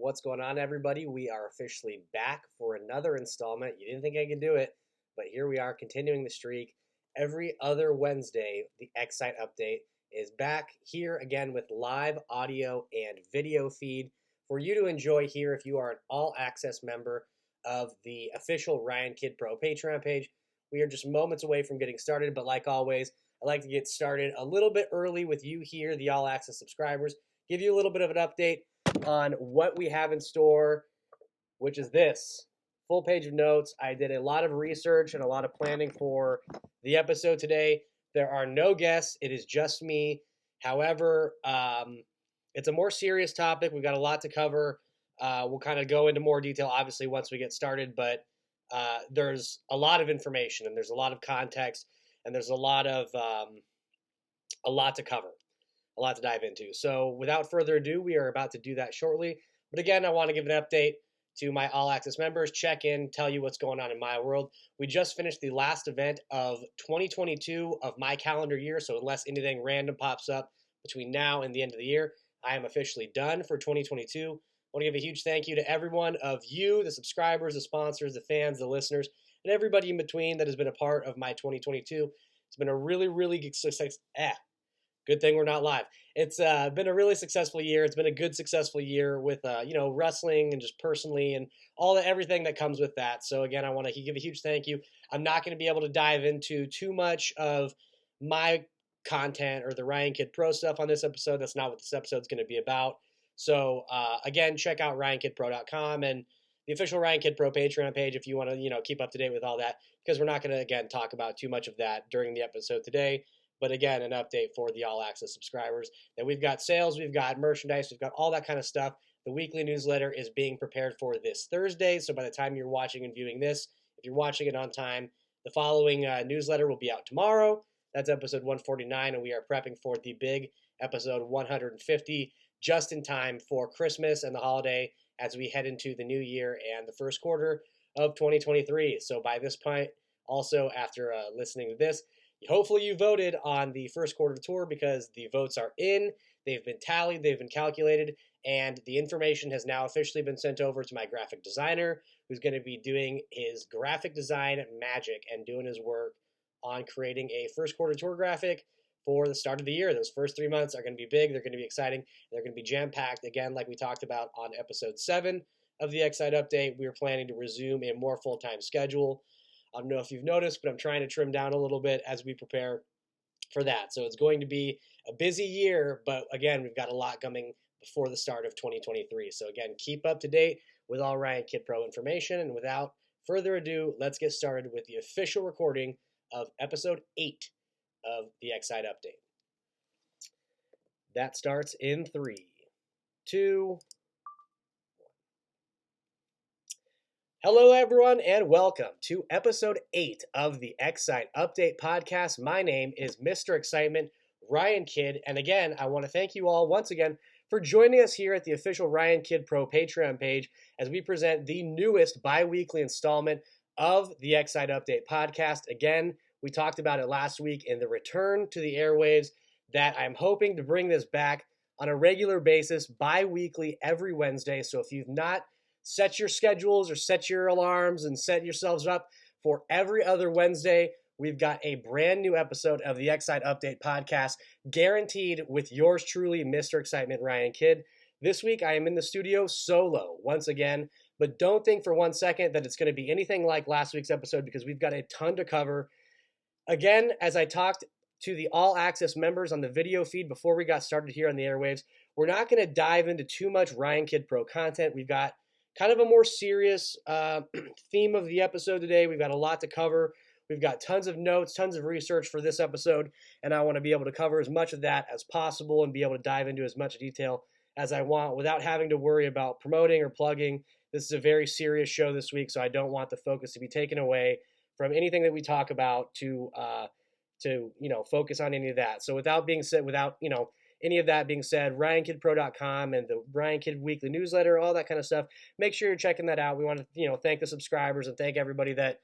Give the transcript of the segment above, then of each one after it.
What's going on, everybody? We are officially back for another installment. You didn't think I could do it, but here we are continuing the streak. Every other Wednesday, the XSite update is back here again with live audio and video feed for you to enjoy here if you are an all-access member of the official Ryan Kidd Pro Patreon page. We are just moments away from getting started, but like always, I like to get started a little bit early with you here, the all-access subscribers, give you a little bit of an update on what we have in store, which is this full page of notes. I did a lot of research and a lot of planning for the episode today. There are no guests. It is just me. However, it's a more serious topic. We've got a lot to cover. We'll kind of go into more detail, obviously, once we get started, but there's a lot of information and there's a lot of context and there's a lot to cover. A lot to dive into. So without further ado, we are about to do that shortly. But again, I want to give an update to my All Access members, check in, tell you what's going on in my world. We just finished the last event of 2022 of my calendar year, so unless anything random pops up between now and the end of the year, I am officially done for 2022. I want to give a huge thank you to every one of you, the subscribers, the sponsors, the fans, the listeners, and everybody in between that has been a part of my 2022. It's been a really, really good success. Good thing we're not live. It's been a really successful year. It's been a good, successful year with, wrestling and just personally and everything that comes with that. So again, I want to give a huge thank you. I'm not going to be able to dive into too much of my content or the Ryan Kidd Pro stuff on this episode. That's not what this episode's going to be about. So again, check out RyanKiddPro.com and the official Ryan Kidd Pro Patreon page if you want to, keep up to date with all that, because we're not going to, again, talk about too much of that during the episode today. But again, an update for the All Access subscribers that we've got sales, we've got merchandise, we've got all that kind of stuff. The weekly newsletter is being prepared for this Thursday. So by the time you're watching and viewing this, if you're watching it on time, the following newsletter will be out tomorrow. That's episode 149, and we are prepping for the big episode 150 just in time for Christmas and the holiday as we head into the new year and the first quarter of 2023. So by this point, also after listening to this, hopefully you voted on the first quarter tour because the votes are in, they've been tallied, they've been calculated, and the information has now officially been sent over to my graphic designer, who's going to be doing his graphic design magic and doing his work on creating a first quarter tour graphic for the start of the year. Those first 3 months are going to be big, they're going to be exciting, they're going to be jam-packed, again, like we talked about on episode 7 of the XSite update. We are planning to resume a more full-time schedule. I don't know if you've noticed, but I'm trying to trim down a little bit as we prepare for that. So it's going to be a busy year, but again, we've got a lot coming before the start of 2023. So again, keep up to date with all Ryan Kidd Pro information. And without further ado, let's get started with the official recording of episode 8 of the XSite update. That starts in 3, 2, hello, everyone, and welcome to episode 8 of the XSite Update podcast. My name is Mr. Excitement, Ryan Kidd, and again, I want to thank you all once again for joining us here at the official Ryan Kidd Pro Patreon page as we present the newest bi-weekly installment of the XSite Update podcast. Again, we talked about it last week in the return to the airwaves that I'm hoping to bring this back on a regular basis, bi-weekly every Wednesday. So if you've not set your schedules or set your alarms and set yourselves up for every other Wednesday, we've got a brand new episode of the XSite Update podcast, guaranteed with yours truly, Mr. Excitement, Ryan Kidd. This week, I am in the studio solo once again, but don't think for 1 second that it's going to be anything like last week's episode because we've got a ton to cover. Again, as I talked to the All Access members on the video feed before we got started here on the airwaves, we're not going to dive into too much Ryan Kidd Pro content. We've got kind of a more serious theme of the episode today. We've got a lot to cover. We've got tons of notes, tons of research for this episode, and I want to be able to cover as much of that as possible and be able to dive into as much detail as I want without having to worry about promoting or plugging. This is a very serious show this week, so I don't want the focus to be taken away from anything that we talk about to focus on any of that. So without any of that being said, RyanKiddPro.com and the Ryan Kidd Weekly Newsletter, all that kind of stuff, make sure you're checking that out. We want to, thank the subscribers and thank everybody that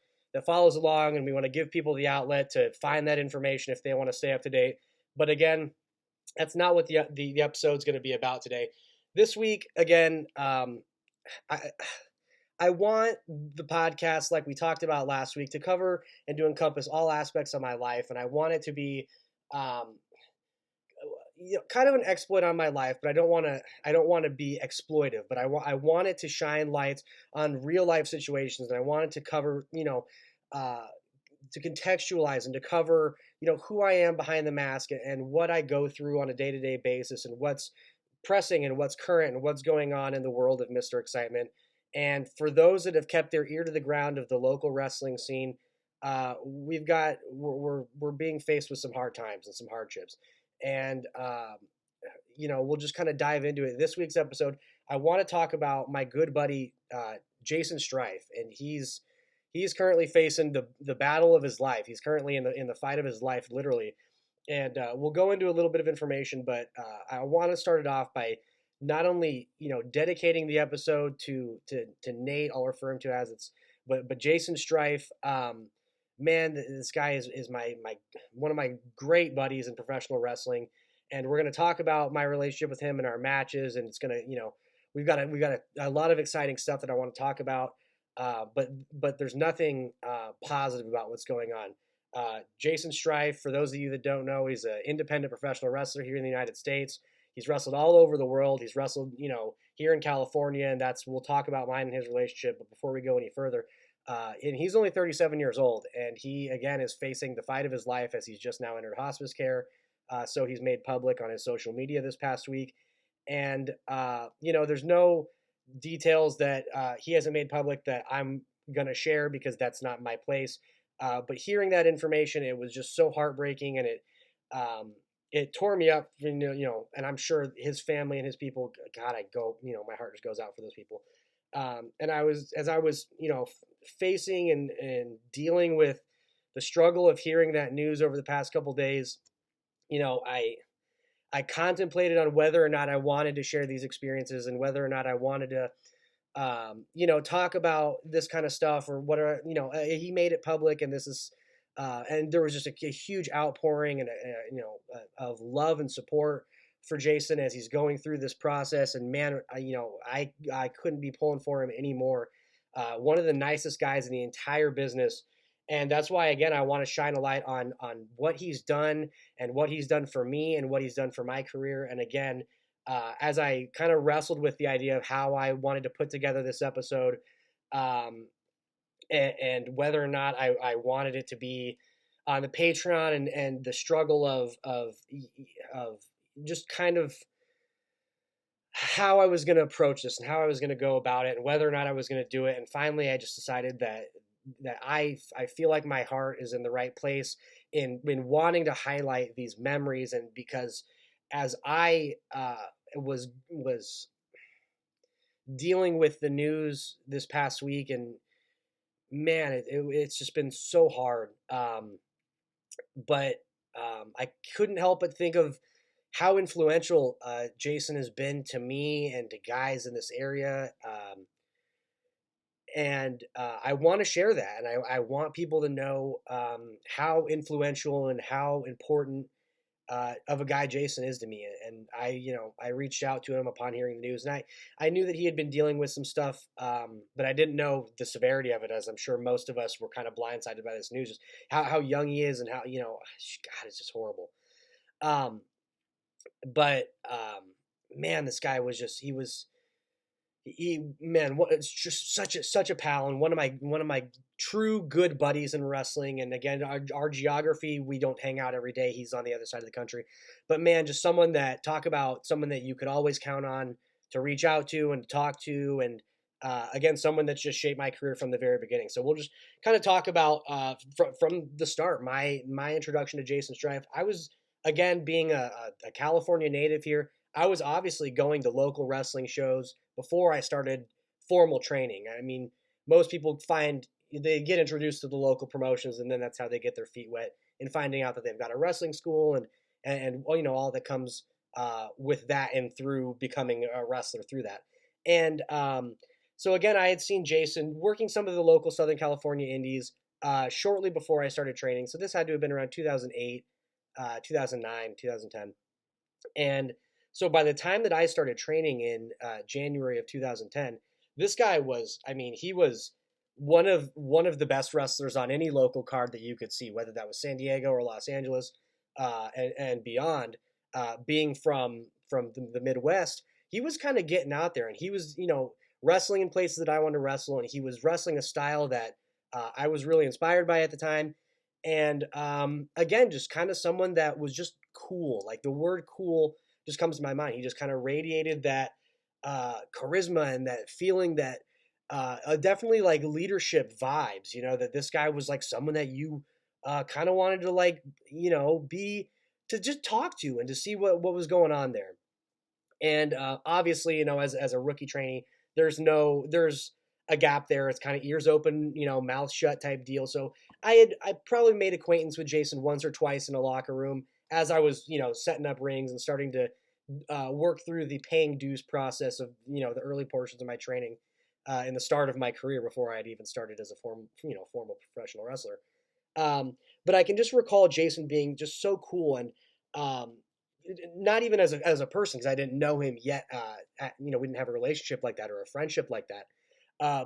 follows along, and we want to give people the outlet to find that information if they want to stay up to date. But again, that's not what the episode's going to be about today. this week again, I I want the podcast, like we talked about last week, to cover and to encompass all aspects of my life, and I want it to be um, kind of an exploit on my life, but I don't want to be exploitive, but I want it to shine lights on real life situations, and I want it to cover, uh, to contextualize and to cover, who I am behind the mask and what I go through on a day to day basis and what's pressing and what's current and what's going on in the world of Mr. Excitement. And for those that have kept their ear to the ground of the local wrestling scene, we're being faced with some hard times and some hardships, and we'll just kind of dive into it. This week's episode, I want to talk about my good buddy Jason Strife, and he's currently facing the battle of his life. He's currently in the fight of his life, literally. And we'll go into a little bit of information, but I want to start it off by not only dedicating the episode to Nate. I'll refer him to as it's, but Jason Strife. Man, this guy is my one of my great buddies in professional wrestling, and we're going to talk about my relationship with him and our matches, and it's gonna we've got a lot of exciting stuff that I want to talk about. But there's nothing positive about what's going on. Jason Strife, for those of you that don't know, he's an independent professional wrestler here in the United States. He's wrestled all over the world. He's wrestled, here in California, and we'll talk about mine and his relationship. But before we go any further, and he's only 37 years old, and he again is facing the fight of his life as he's just now entered hospice care. So he's made public on his social media this past week, and there's no details that he hasn't made public that I'm gonna share because that's not my place. But hearing that information, it was just so heartbreaking, and it tore me up. And I'm sure his family and his people. God, my heart just goes out for those people. And as I was, facing and dealing with the struggle of hearing that news over the past couple days, I contemplated on whether or not I wanted to share these experiences and whether or not I wanted to talk about this kind of stuff or what are, he made it public, and this is, and there was just a huge outpouring and, of love and support for Jason as he's going through this process. And man, I couldn't be pulling for him anymore. One of the nicest guys in the entire business. And that's why, again, I want to shine a light on what he's done and what he's done for me and what he's done for my career. And again, as I kind of wrestled with the idea of how I wanted to put together this episode, and whether or not I wanted it to be on the Patreon and the struggle of just kind of how I was going to approach this and how I was going to go about it and whether or not I was going to do it. And finally, I just decided that I feel like my heart is in the right place in wanting to highlight these memories. And because as I was dealing with the news this past week, and man, it's just been so hard. But I couldn't help but think of how influential Jason has been to me and to guys in this area. And I want to share that, and I want people to know how influential and how important of a guy Jason is to me. And I reached out to him upon hearing the news, and I knew that he had been dealing with some stuff, but I didn't know the severity of it, as I'm sure most of us were kind of blindsided by this news, just how young he is and how, God, it's just horrible. But man, this guy was just, it's just such a pal and one of my true good buddies in wrestling. And again, our geography, we don't hang out every day. He's on the other side of the country, but man, just someone that you could always count on to reach out to and talk to. And again, someone that's just shaped my career from the very beginning. So we'll just kind of talk about from the start, my introduction to Jason Strife. I was, again, being a California native here, I was obviously going to local wrestling shows before I started formal training. I mean, most people they get introduced to the local promotions, and then that's how they get their feet wet in finding out that they've got a wrestling school and all that comes with that, and through becoming a wrestler through that. And so again, I had seen Jason working some of the local Southern California indies shortly before I started training. So this had to have been around 2008, 2009, 2010. And So by the time that I started training in January of 2010, this guy was, I mean, he was one of the best wrestlers on any local card that you could see, whether that was San Diego or Los Angeles, and beyond. Being from the Midwest, he was kind of getting out there, and he was, wrestling in places that I wanted to wrestle, and he was wrestling a style that I was really inspired by at the time. And again, just kind of someone that was just cool. Like the word cool just comes to my mind. He just kind of radiated that charisma and that feeling that definitely like leadership vibes, that this guy was like someone that you kind of wanted to like, be to just talk to and to see what was going on there. And obviously, as a rookie trainee, there's a gap there. It's kind of ears open, mouth shut type deal. So I probably made acquaintance with Jason once or twice in a locker room as I was, setting up rings and starting to work through the paying dues process of, the early portions of my training in the start of my career before I had even started as a formal professional wrestler. But I can just recall Jason being just so cool and um, not even as a person because I didn't know him yet. We didn't have a relationship like that or a friendship like that.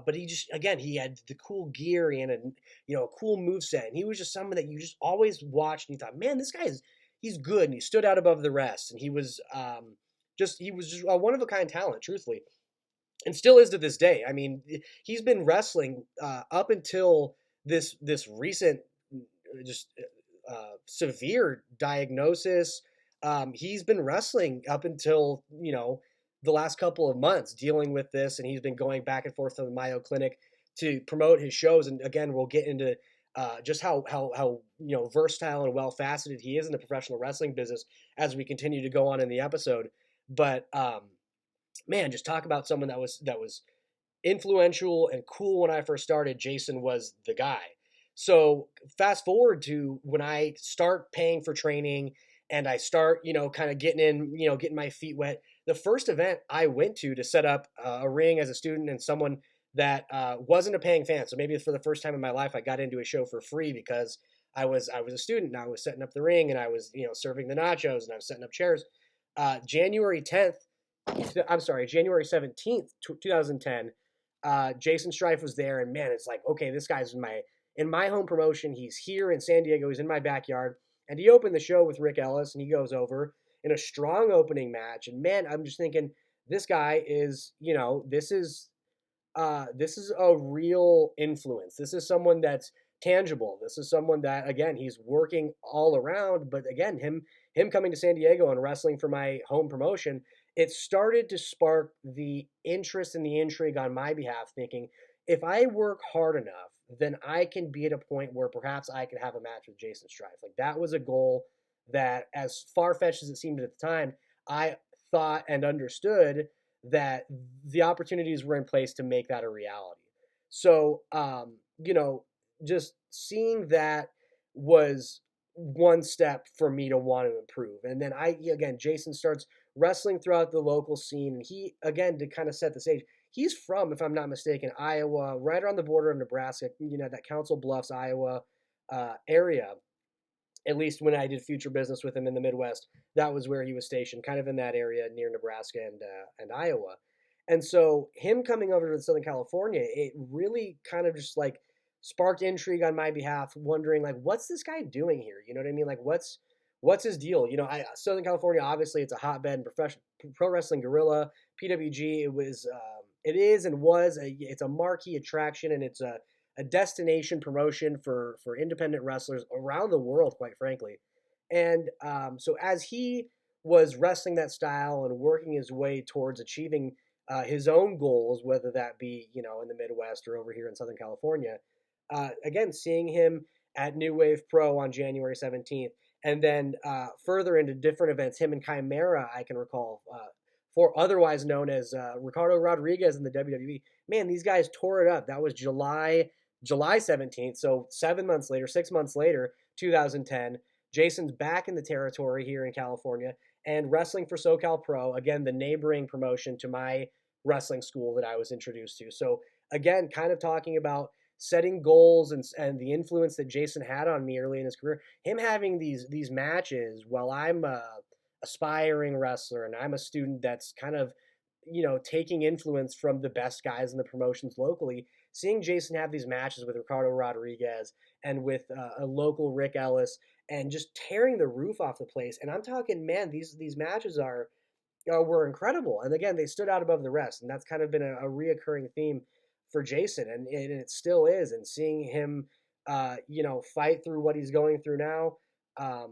But he just again he had the cool gear and a cool moveset, and he was just someone that you just always watched and you thought, man, this guy he's good, and he stood out above the rest, and he was just a one of a kind talent, truthfully, and still is to this day. I mean, he's been wrestling up until this recent just severe diagnosis. He's been wrestling up until the last couple of months dealing with this, and he's been going back and forth to the Mayo Clinic to promote his shows. And again, we'll get into just how versatile and well faceted he is in the professional wrestling business as we continue to go on in the episode. But man, just talk about someone that was influential and cool when I first started. Jason was the guy. So fast forward to when I start paying for training and I start, kind of getting my feet wet. The first event I went to set up a ring as a student and someone that wasn't a paying fan. So maybe for the first time in my life, I got into a show for free because I was a student and I was setting up the ring and I was, serving the nachos and I was setting up chairs. January 10th, I'm sorry, January 17th, 2010, Jason Strife was there, and man, it's like, okay, this guy's in my home promotion. He's here in San Diego. He's in my backyard, and he opened the show with Rick Ellis, and he goes over in a strong opening match. And man, I'm just thinking, this guy is, this is a real influence. This is someone that's tangible. This is someone that, again, he's working all around. But again, him coming to San Diego and wrestling for my home promotion, it started to spark the interest and the intrigue on my behalf, thinking if I work hard enough, then I can be at a point where perhaps I could have a match with Jason Strife. Like that was a goal that, as far fetched as it seemed at the time, I thought and understood that the opportunities were in place to make that a reality. So, just seeing that was one step for me to want to improve. And then Jason starts wrestling throughout the local scene. And he, again, to kind of set the stage, he's from, if I'm not mistaken, Iowa, right around the border of Nebraska, that Council Bluffs, Iowa area. At least when I did future business with him in the Midwest, that was where he was stationed, kind of in that area near Nebraska and Iowa. And so him coming over to Southern California, it really kind of just like sparked intrigue on my behalf, wondering like, what's this guy doing here? You know what I mean? Like, what's his deal? Southern California, obviously, it's a hotbed in professional pro wrestling, Gorilla, PWG. It is and was it's a marquee attraction, and it's a destination promotion for independent wrestlers around the world, quite frankly. And so as he was wrestling that style and working his way towards achieving his own goals, whether that be in the Midwest or over here in Southern California, again seeing him at New Wave Pro on January 17th, and then further into different events, him and Chimera, I can recall, for otherwise known as Ricardo Rodriguez in the WWE. Man, these guys tore it up. That was July 17th. So 6 months later, 2010, Jason's back in the territory here in California and wrestling for SoCal Pro, again, the neighboring promotion to my wrestling school that I was introduced to. So again, kind of talking about setting goals and the influence that Jason had on me early in his career, him having these matches while I'm aspiring wrestler and I'm a student that's kind of, taking influence from the best guys in the promotions locally, seeing Jason have these matches with Ricardo Rodriguez and with a local Rick Ellis and just tearing the roof off the place. And I'm talking, man, these matches were incredible. And again, they stood out above the rest. And that's kind of been a reoccurring theme for Jason. And it still is. And seeing him, fight through what he's going through now,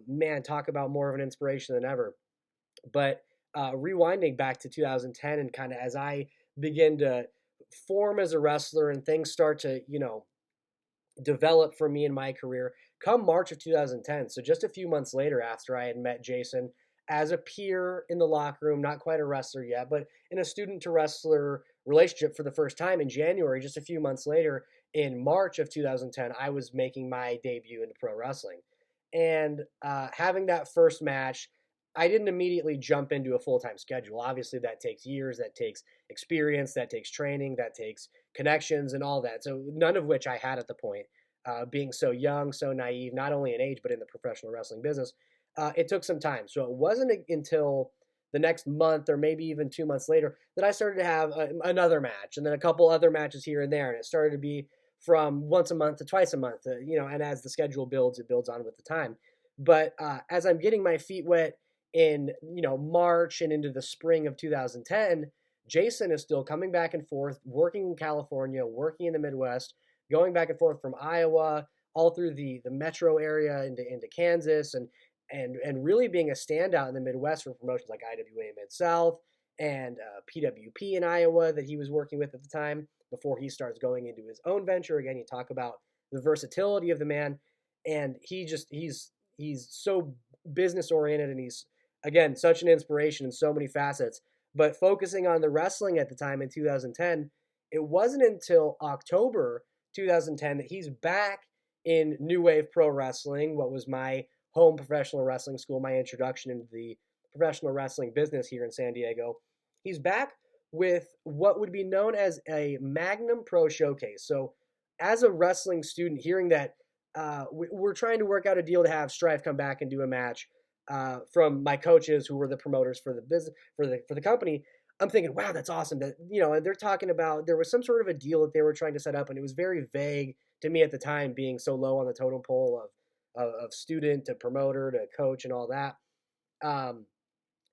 man, talk about more of an inspiration than ever. But rewinding back to 2010 and kind of as I begin to form as a wrestler and things start to, develop for me in my career come March of 2010. So just a few months later after I had met Jason as a peer in the locker room, not quite a wrestler yet, but in a student to wrestler relationship for the first time in January, just a few months later in March of 2010, I was making my debut into pro wrestling. And having that first match, I didn't immediately jump into a full-time schedule. Obviously, that takes years, that takes experience, that takes training, that takes connections and all that. So none of which I had at the point, being so young, so naive, not only in age, but in the professional wrestling business. It took some time. So it wasn't until the next month or maybe even 2 months later that I started to have another match and then a couple other matches here and there. And it started to be from once a month to twice a month, and as the schedule builds, it builds on with the time. But as I'm getting my feet wet in, March and into the spring of 2010, Jason is still coming back and forth, working in California, working in the Midwest, going back and forth from Iowa all through the metro area into Kansas and really being a standout in the Midwest for promotions like IWA Mid-South and PWP in Iowa that he was working with at the time before he starts going into his own venture. Again, you talk about the versatility of the man, and he's so business oriented, and he's, again, such an inspiration in so many facets. But focusing on the wrestling at the time in 2010, it wasn't until October 2010 that he's back in New Wave Pro Wrestling, what was my home professional wrestling school, my introduction into the professional wrestling business here in San Diego. He's back with what would be known as a Magnum Pro Showcase. So as a wrestling student, hearing that we're trying to work out a deal to have Strife come back and do a match from my coaches who were the promoters for the business for the company, I'm thinking, wow, that's awesome. That, and they're talking about there was some sort of a deal that they were trying to set up, and it was very vague to me at the time, being so low on the totem pole of student to promoter to coach and all that.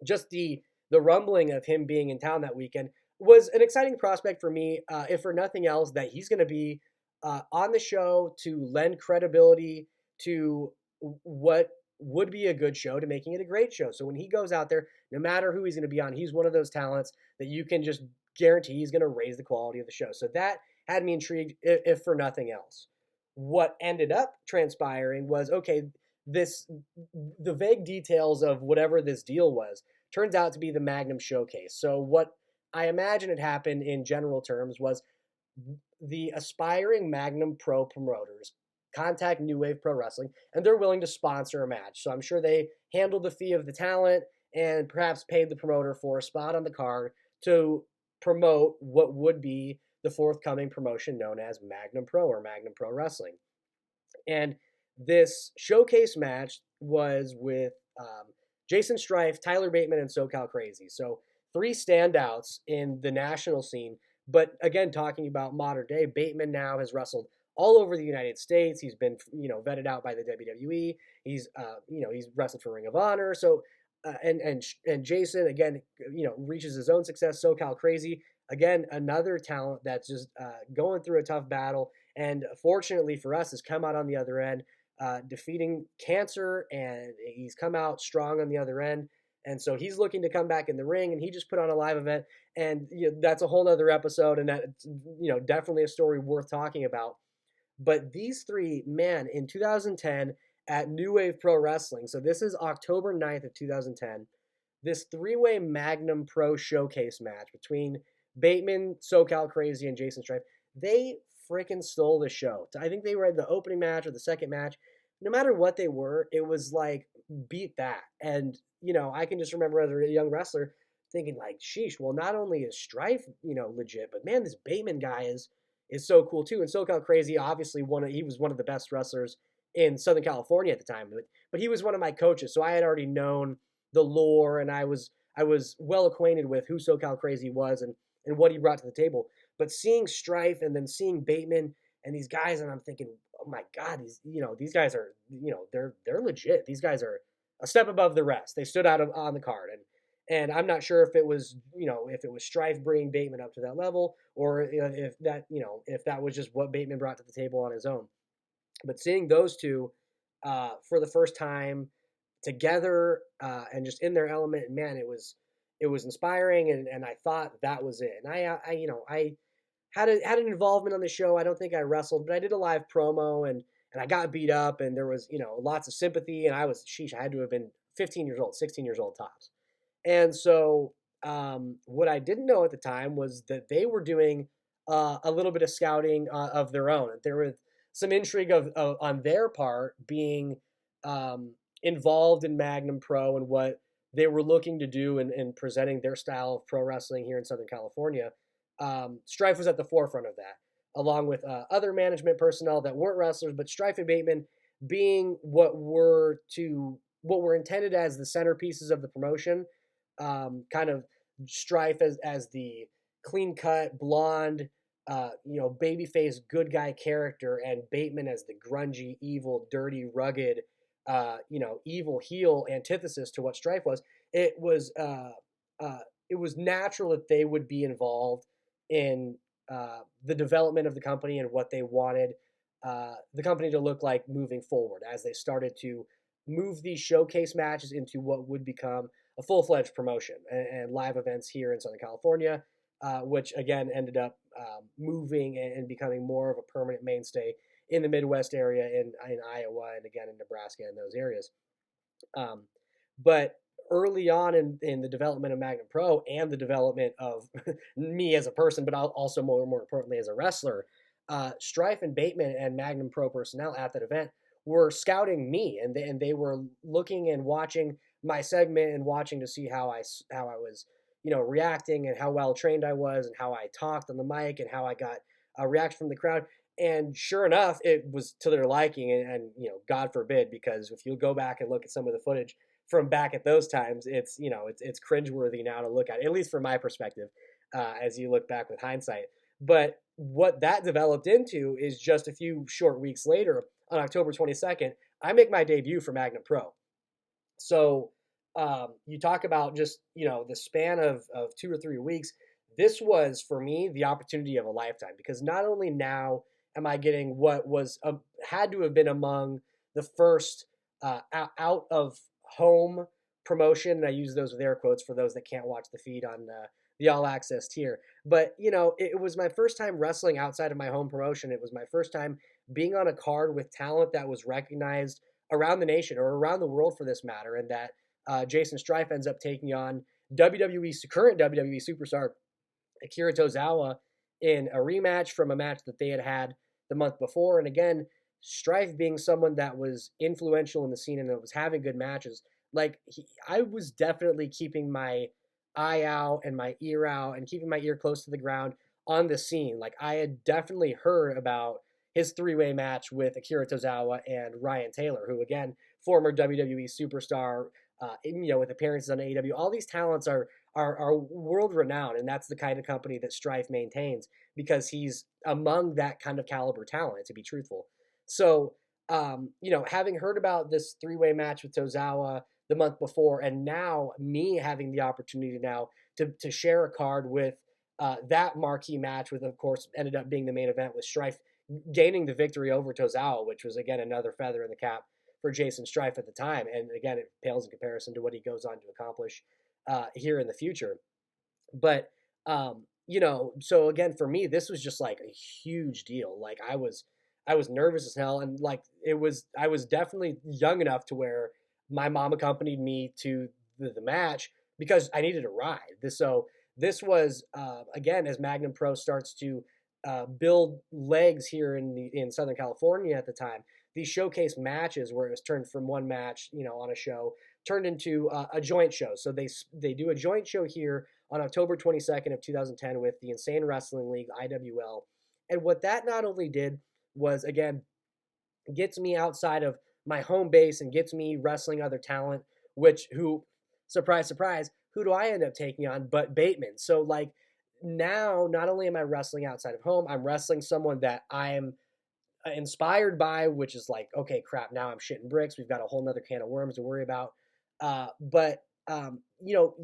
Just the rumbling of him being in town that weekend was an exciting prospect for me, if for nothing else, that he's going to be on the show to lend credibility to what would be a good show to making it a great show. So when he goes out there, no matter who he's going to be on, he's one of those talents that you can just guarantee he's going to raise the quality of the show. So that had me intrigued, if for nothing else. What ended up transpiring was, okay, the vague details of whatever this deal was turns out to be the Magnum Showcase. So what I imagine had happened in general terms was the aspiring Magnum Pro promoters contact New Wave Pro Wrestling, and they're willing to sponsor a match. So I'm sure they handled the fee of the talent and perhaps paid the promoter for a spot on the card to promote what would be the forthcoming promotion known as Magnum Pro or Magnum Pro Wrestling. And this showcase match was with Jason Strife, Tyler Bateman, and SoCal Crazy. So 3 standouts in the national scene. But again, talking about modern day, Bateman now has wrestled all over the United States. He's been, vetted out by the WWE. He's, he's wrestled for Ring of Honor. So, and Jason, again, reaches his own success. SoCal Crazy, again, another talent that's just going through a tough battle. And fortunately for us, has come out on the other end, defeating cancer, and he's come out strong on the other end. And so he's looking to come back in the ring, and he just put on a live event. And that's a whole nother episode, and that's, definitely a story worth talking about. But these 3, man, in 2010 at New Wave Pro Wrestling, so this is October 9th of 2010, this 3-way Magnum Pro Showcase match between Bateman, SoCal Crazy, and Jason Strife, they freaking stole the show. I think they were the opening match or the second match. No matter what they were, it was like, beat that. And, I can just remember as a young wrestler thinking like, sheesh, well, not only is Strife, legit, but man, this Bateman guy is so cool too. And SoCal Crazy, obviously, he was one of the best wrestlers in Southern California at the time, but he was one of my coaches, so I had already known the lore, and I was well acquainted with who SoCal Crazy was and what he brought to the table. But seeing Strife and then seeing Bateman and these guys, and I'm thinking, oh my God, these guys are, they're legit. These guys are a step above the rest. They stood out on the card, and I'm not sure if it was Strife bringing Bateman up to that level, or if that was just what Bateman brought to the table on his own. But seeing those two for the first time together and just in their element, man, it was inspiring, and I thought that was it. And I had an involvement on the show. I don't think I wrestled, but I did a live promo, and I got beat up, and there was lots of sympathy, and I had to have been 15 years old, 16 years old tops. And so what I didn't know at the time was that they were doing a little bit of scouting of their own. There was some intrigue on their part being involved in Magnum Pro and what they were looking to do in presenting their style of pro wrestling here in Southern California. Strife was at the forefront of that, along with other management personnel that weren't wrestlers, but Strife and Bateman being what were intended as the centerpieces of the promotion, kind of Strife as the clean cut blonde, babyface good guy character, and Bateman as the grungy, evil, dirty, rugged, evil heel antithesis to what Strife was. It was it was natural that they would be involved in the development of the company and what they wanted the company to look like moving forward as they started to move these showcase matches into what would become a full-fledged promotion and live events here in Southern California, which again ended up moving and becoming more of a permanent mainstay in the Midwest area in Iowa and again in Nebraska and those areas. But early on in the development of Magnum Pro and the development of me as a person, but also more importantly as a wrestler, Strife and Bateman and Magnum Pro personnel at that event were scouting me, and they were looking and watching my segment and watching to see how I was reacting and how well trained I was and how I talked on the mic and how I got a reaction from the crowd. And sure enough, it was to their liking, and God forbid, because if you go back and look at some of the footage from back at those times, it's cringeworthy now to look at least from my perspective, as you look back with hindsight. But what that developed into is just a few short weeks later, on October 22nd, I make my debut for Magnum Pro. So you talk about just the span of 2 or 3 weeks. This was for me the opportunity of a lifetime, because not only now am I getting what was had to have been among the first out of home promotion, and I use those with air quotes for those that can't watch the feed on the All Access tier. But it was my first time wrestling outside of my home promotion. It was my first time being on a card with talent that was recognized around the nation or around the world for this matter, and that Jason Strife ends up taking on current WWE superstar Akira Tozawa in a rematch from a match that they had the month before. And again, Strife being someone that was influential in the scene and that was having good matches, I was definitely keeping my eye out and my ear out and keeping my ear close to the ground on the scene. Like, I had definitely heard about his three-way match with Akira Tozawa and Ryan Taylor, who again, former WWE superstar, with appearances on AEW. All these talents are world renowned, and that's the kind of company that Strife maintains because he's among that kind of caliber talent, to be truthful. So, having heard about this three-way match with Tozawa the month before, and now me having the opportunity now to share a card with that marquee match, with, of course, ended up being the main event with Strife gaining the victory over Tozawa, which was, again, another feather in the cap for Jason Strife at the time. And again, it pales in comparison to what he goes on to accomplish here in the future. But, so again, for me, this was just like a huge deal. Like, I was nervous as hell. And I was definitely young enough to where my mom accompanied me to the match because I needed a ride. This was, again, as Magnum Pro starts to build legs here in Southern California at the time, these showcase matches where it was turned from one match, on a show, turned into a joint show. So they do a joint show here on October 22nd of 2010 with the Insane Wrestling League, IWL. And what that not only did was, again, gets me outside of my home base and gets me wrestling other talent, who surprise, surprise, who do I end up taking on but Bateman? So like now, not only am I wrestling outside of home, I'm wrestling someone that I'm inspired by, which is like, okay, crap, now I'm shitting bricks. We've got a whole nother can of worms to worry about. But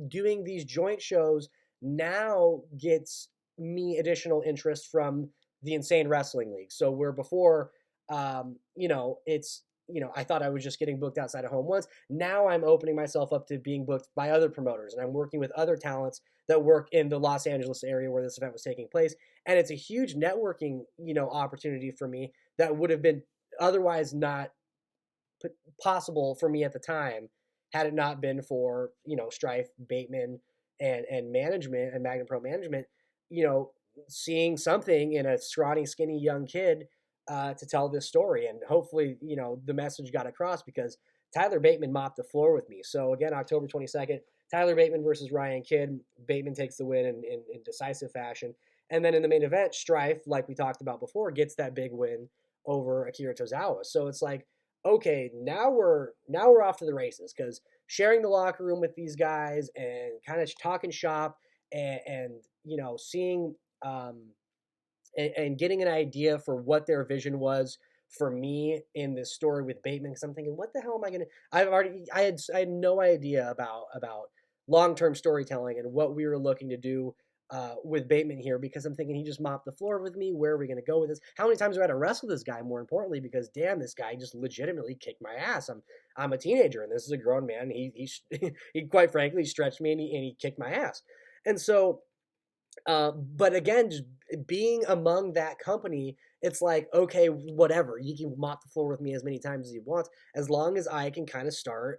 doing these joint shows now gets me additional interest from the Insane Wrestling League. So where before, it's, I thought I was just getting booked outside of home once. Now I'm opening myself up to being booked by other promoters, and I'm working with other talents that work in the Los Angeles area where this event was taking place. And it's a huge networking, opportunity for me that would have been otherwise not possible for me at the time had it not been for Strife, Bateman, and management and Magnum Pro management, you know, seeing something in a scrawny, skinny young kid to tell this story, and hopefully the message got across because Tyler Bateman mopped the floor with me. So again, October 22nd, Tyler Bateman versus Ryan Kidd. Bateman takes the win in decisive fashion. And then in the main event, Strife, like we talked about before, gets that big win over Akira Tozawa. So it's like, okay, now we're off to the races because sharing the locker room with these guys and kind of talking shop and seeing and getting an idea for what their vision was for me in this story with Bateman. Because I'm thinking, what the hell am I gonna? I had no idea about long term storytelling and what we were looking to do with Bateman here, because I'm thinking he just mopped the floor with me. Where are we going to go with this? How many times do I have to wrestle this guy? More importantly, because damn, this guy just legitimately kicked my ass. I'm a teenager and this is a grown man. He quite frankly stretched me and he kicked my ass. And so, but again, just being among that company, it's like, okay, whatever. You can mop the floor with me as many times as you want, as long as I can kind of start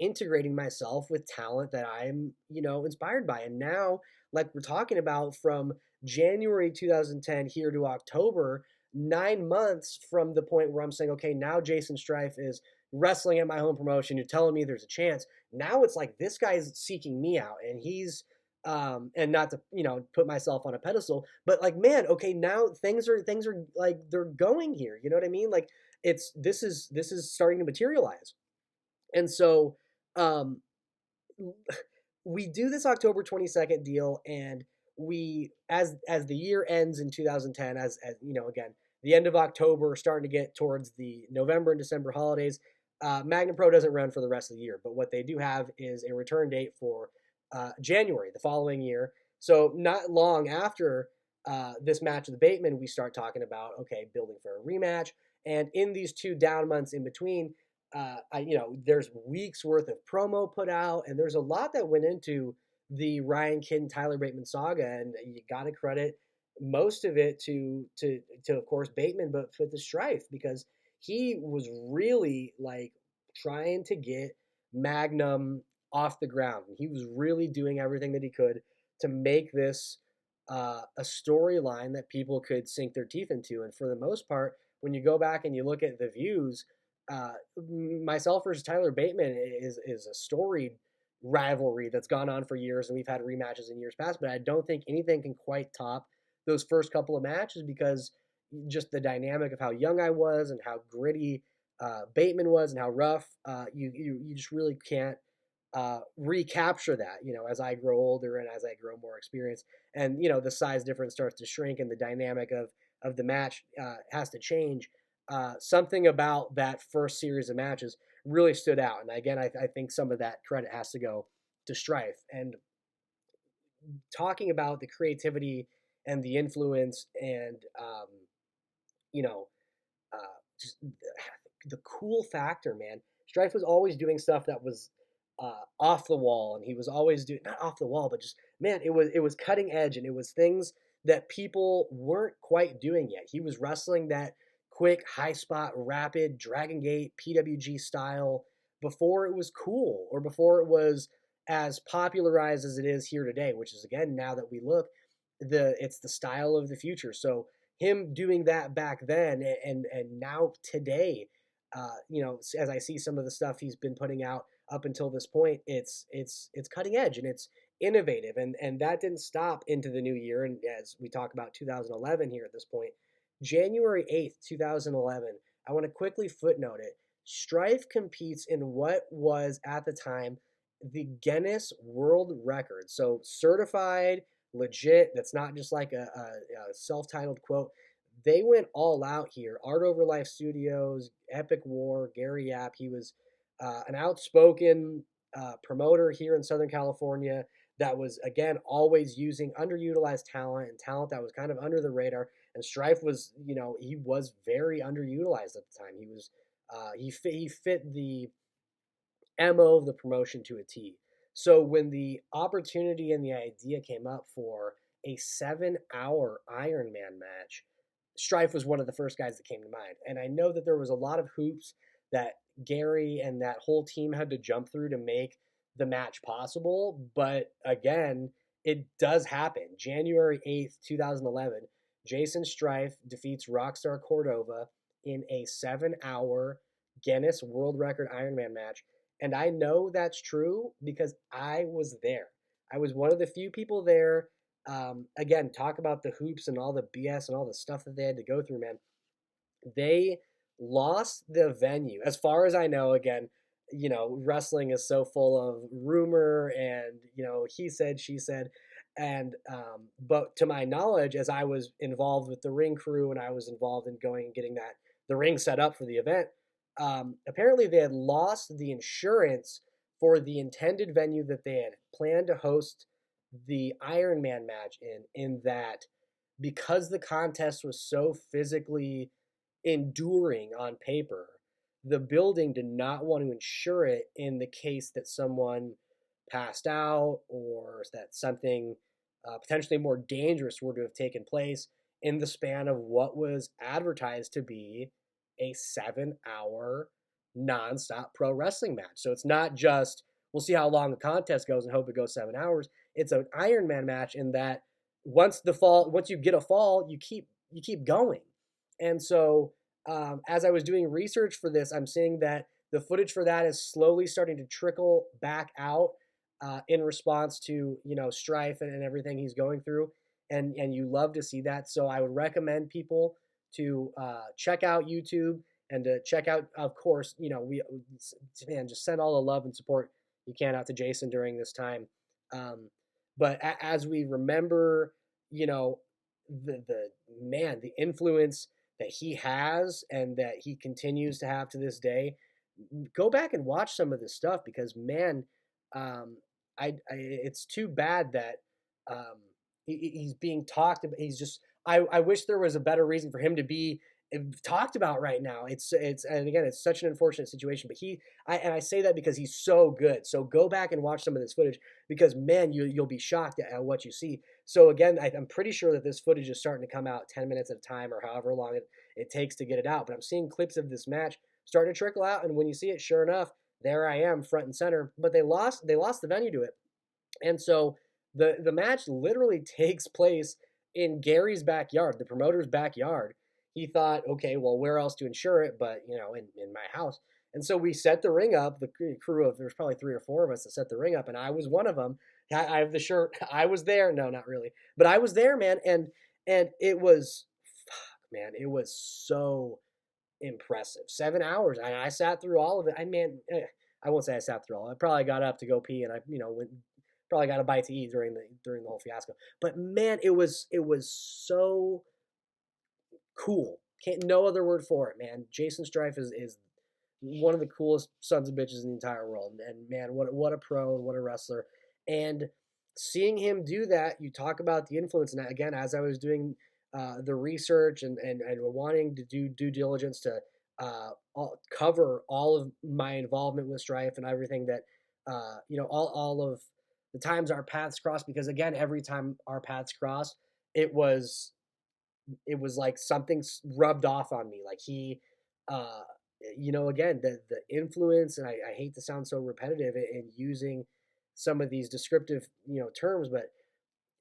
integrating myself with talent that I'm, inspired by. And now, like we're talking about, from January 2010 here to October, 9 months from the point where I'm saying, okay, now Jason Strife is wrestling at my home promotion. You're telling me there's a chance. Now it's like this guy's seeking me out, and he's and not to put myself on a pedestal, but like, man, okay, now things are like they're going here. You know what I mean? Like this is starting to materialize. And so um, we do this October 22nd deal, and we as the year ends in 2010, as again, the end of October, starting to get towards the November and December holidays. Magnum Pro doesn't run for the rest of the year, but what they do have is a return date for January the following year. So not long after this match with Bateman, we start talking about, okay, building for a rematch. And in these 2 down months in between, there's weeks worth of promo put out, and there's a lot that went into the Ryan Kidd and Tyler Bateman saga, and you got to credit most of it to of course Bateman, but for the Strife, because he was really like trying to get Magnum off the ground. He was really doing everything that he could to make this a storyline that people could sink their teeth into. And for the most part, when you go back and you look at the views, myself versus Tyler Bateman is a storied rivalry that's gone on for years, and we've had rematches in years past. But I don't think anything can quite top those first couple of matches, because just the dynamic of how young I was and how gritty Bateman was and how rough. You just really can't recapture that, as I grow older and as I grow more experienced, and the size difference starts to shrink and the dynamic of the match has to change. Something about that first series of matches really stood out, and again, I think some of that credit has to go to Strife. And talking about the creativity and the influence and you know just the cool factor, man. Strife was always doing stuff that was off the wall, and he was always doing, not off the wall, but just, man, it was cutting edge, and it was things that people weren't quite doing yet. He was wrestling that quick, high spot, rapid Dragon Gate PWG style before it was cool, or before it was as popularized as it is here today, which is, again, now that we look, it's the style of the future. So him doing that back then, and now today, as I see some of the stuff he's been putting out up until this point, it's cutting edge and it's innovative, and that didn't stop into the new year. And as we talk about 2011 here at this point, January 8th, 2011, I want to quickly footnote it. Strife competes in what was at the time the Guinness World Record. So certified, legit. That's not just like a self-titled quote. They went all out here. Art Over Life Studios, Epic War, Gary Yap. He was an outspoken promoter here in Southern California that was, again, always using underutilized talent and talent that was kind of under the radar. And Strife was, he was very underutilized at the time. He was, he fit the MO of the promotion to a T. So when the opportunity and the idea came up for a 7-hour Ironman match, Strife was one of the first guys that came to mind. And I know that there was a lot of hoops that Gary and that whole team had to jump through to make the match possible. But again, it does happen. January 8th, 2011, Jason Strife defeats Rockstar Cordova in a 7-hour Guinness World Record Ironman match. And I know that's true because I was there. I was one of the few people there. Again, talk about the hoops and all the BS and all the stuff that they had to go through, man. They lost the venue. As far as I know, again, wrestling is so full of rumor and, he said, she said. And, but to my knowledge, as I was involved with the ring crew and I was involved in going and getting the ring set up for the event, apparently they had lost the insurance for the intended venue that they had planned to host the Ironman match in that because the contest was so physically enduring on paper, the building did not want to insure it in the case that someone passed out or that something potentially more dangerous were to have taken place in the span of what was advertised to be a 7-hour nonstop pro wrestling match. So it's not just we'll see how long the contest goes and hope it goes 7 hours. It's an Ironman match in that once you get a fall, you keep going. And so as I was doing research for this, I'm seeing that the footage for that is slowly starting to trickle back out in response to Strife and everything he's going through, and you love to see that. So I would recommend people to check out YouTube and to check out, of course, just send all the love and support you can out to Jason during this time. But as we remember, the influence that he has and that he continues to have to this day, go back and watch some of this stuff because, man, it's too bad that he's being talked about. He's just, I wish there was a better reason for him to be talked about right now. It's and again, it's such an unfortunate situation, but I say that because he's so good. So go back and watch some of this footage because, man, you'll be shocked at what you see. So again, I'm pretty sure that this footage is starting to come out 10 minutes at a time or however long it takes to get it out. But I'm seeing clips of this match starting to trickle out, and when you see it, sure enough, there I am front and center. But they lost the venue to it, and so the match literally takes place in Gary's backyard, the promoter's backyard. He thought, okay, well, where else to insure it but, in my house. And so we set the ring up, the crew of, there's probably 3 or 4 of us that set the ring up, and I was one of them. I have the shirt. I was there. No, not really. But I was there, man, and it was, man, it was so impressive. 7 hours. I sat through all of it. I won't say I sat through all. I probably got up to go pee, and I, went, probably got a bite to eat during the whole fiasco. But man, it was so cool. No other word for it, man. Jason Strife is one of the coolest sons of bitches in the entire world. And man, what a pro and what a wrestler. And seeing him do that, you talk about the influence. And again, as I was doing the research and wanting to do due diligence to cover all of my involvement with Strife and everything that, all of the times our paths crossed, because again, every time our paths crossed, it was like something rubbed off on me. Like he, again, the influence, and I hate to sound so repetitive in using some of these descriptive, terms, but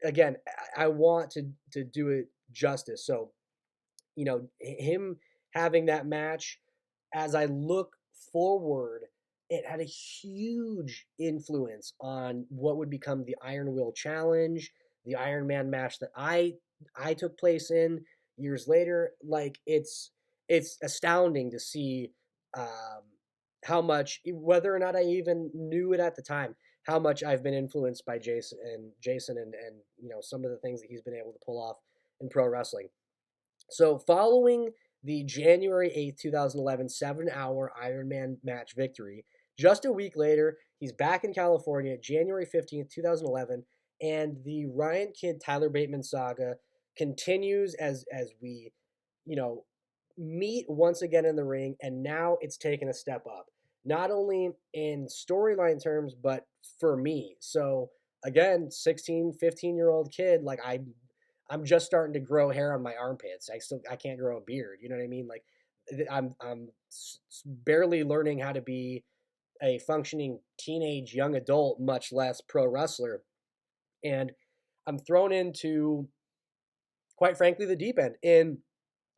again, I want to do it justice. So, him having that match, as I look forward, it had a huge influence on what would become the Iron Will Challenge, the Iron Man match that I took place in years later. Like it's astounding to see how much, whether or not I even knew it at the time, how much I've been influenced by Jason and some of the things that he's been able to pull off in pro wrestling. So following the January 8th, 2011 7-hour Ironman match victory, just a week later, he's back in California, January 15th, 2011, and the Ryan Kidd Tyler Bateman saga continues as we, you know, meet once again in the ring, and now it's taken a step up. Not only in storyline terms, but for me. So again, 16, 15-year-old kid, like I'm just starting to grow hair on my armpits. I can't grow a beard. You know what I mean? Like I'm barely learning how to be a functioning teenage young adult, much less pro wrestler. And I'm thrown into, quite frankly, the deep end in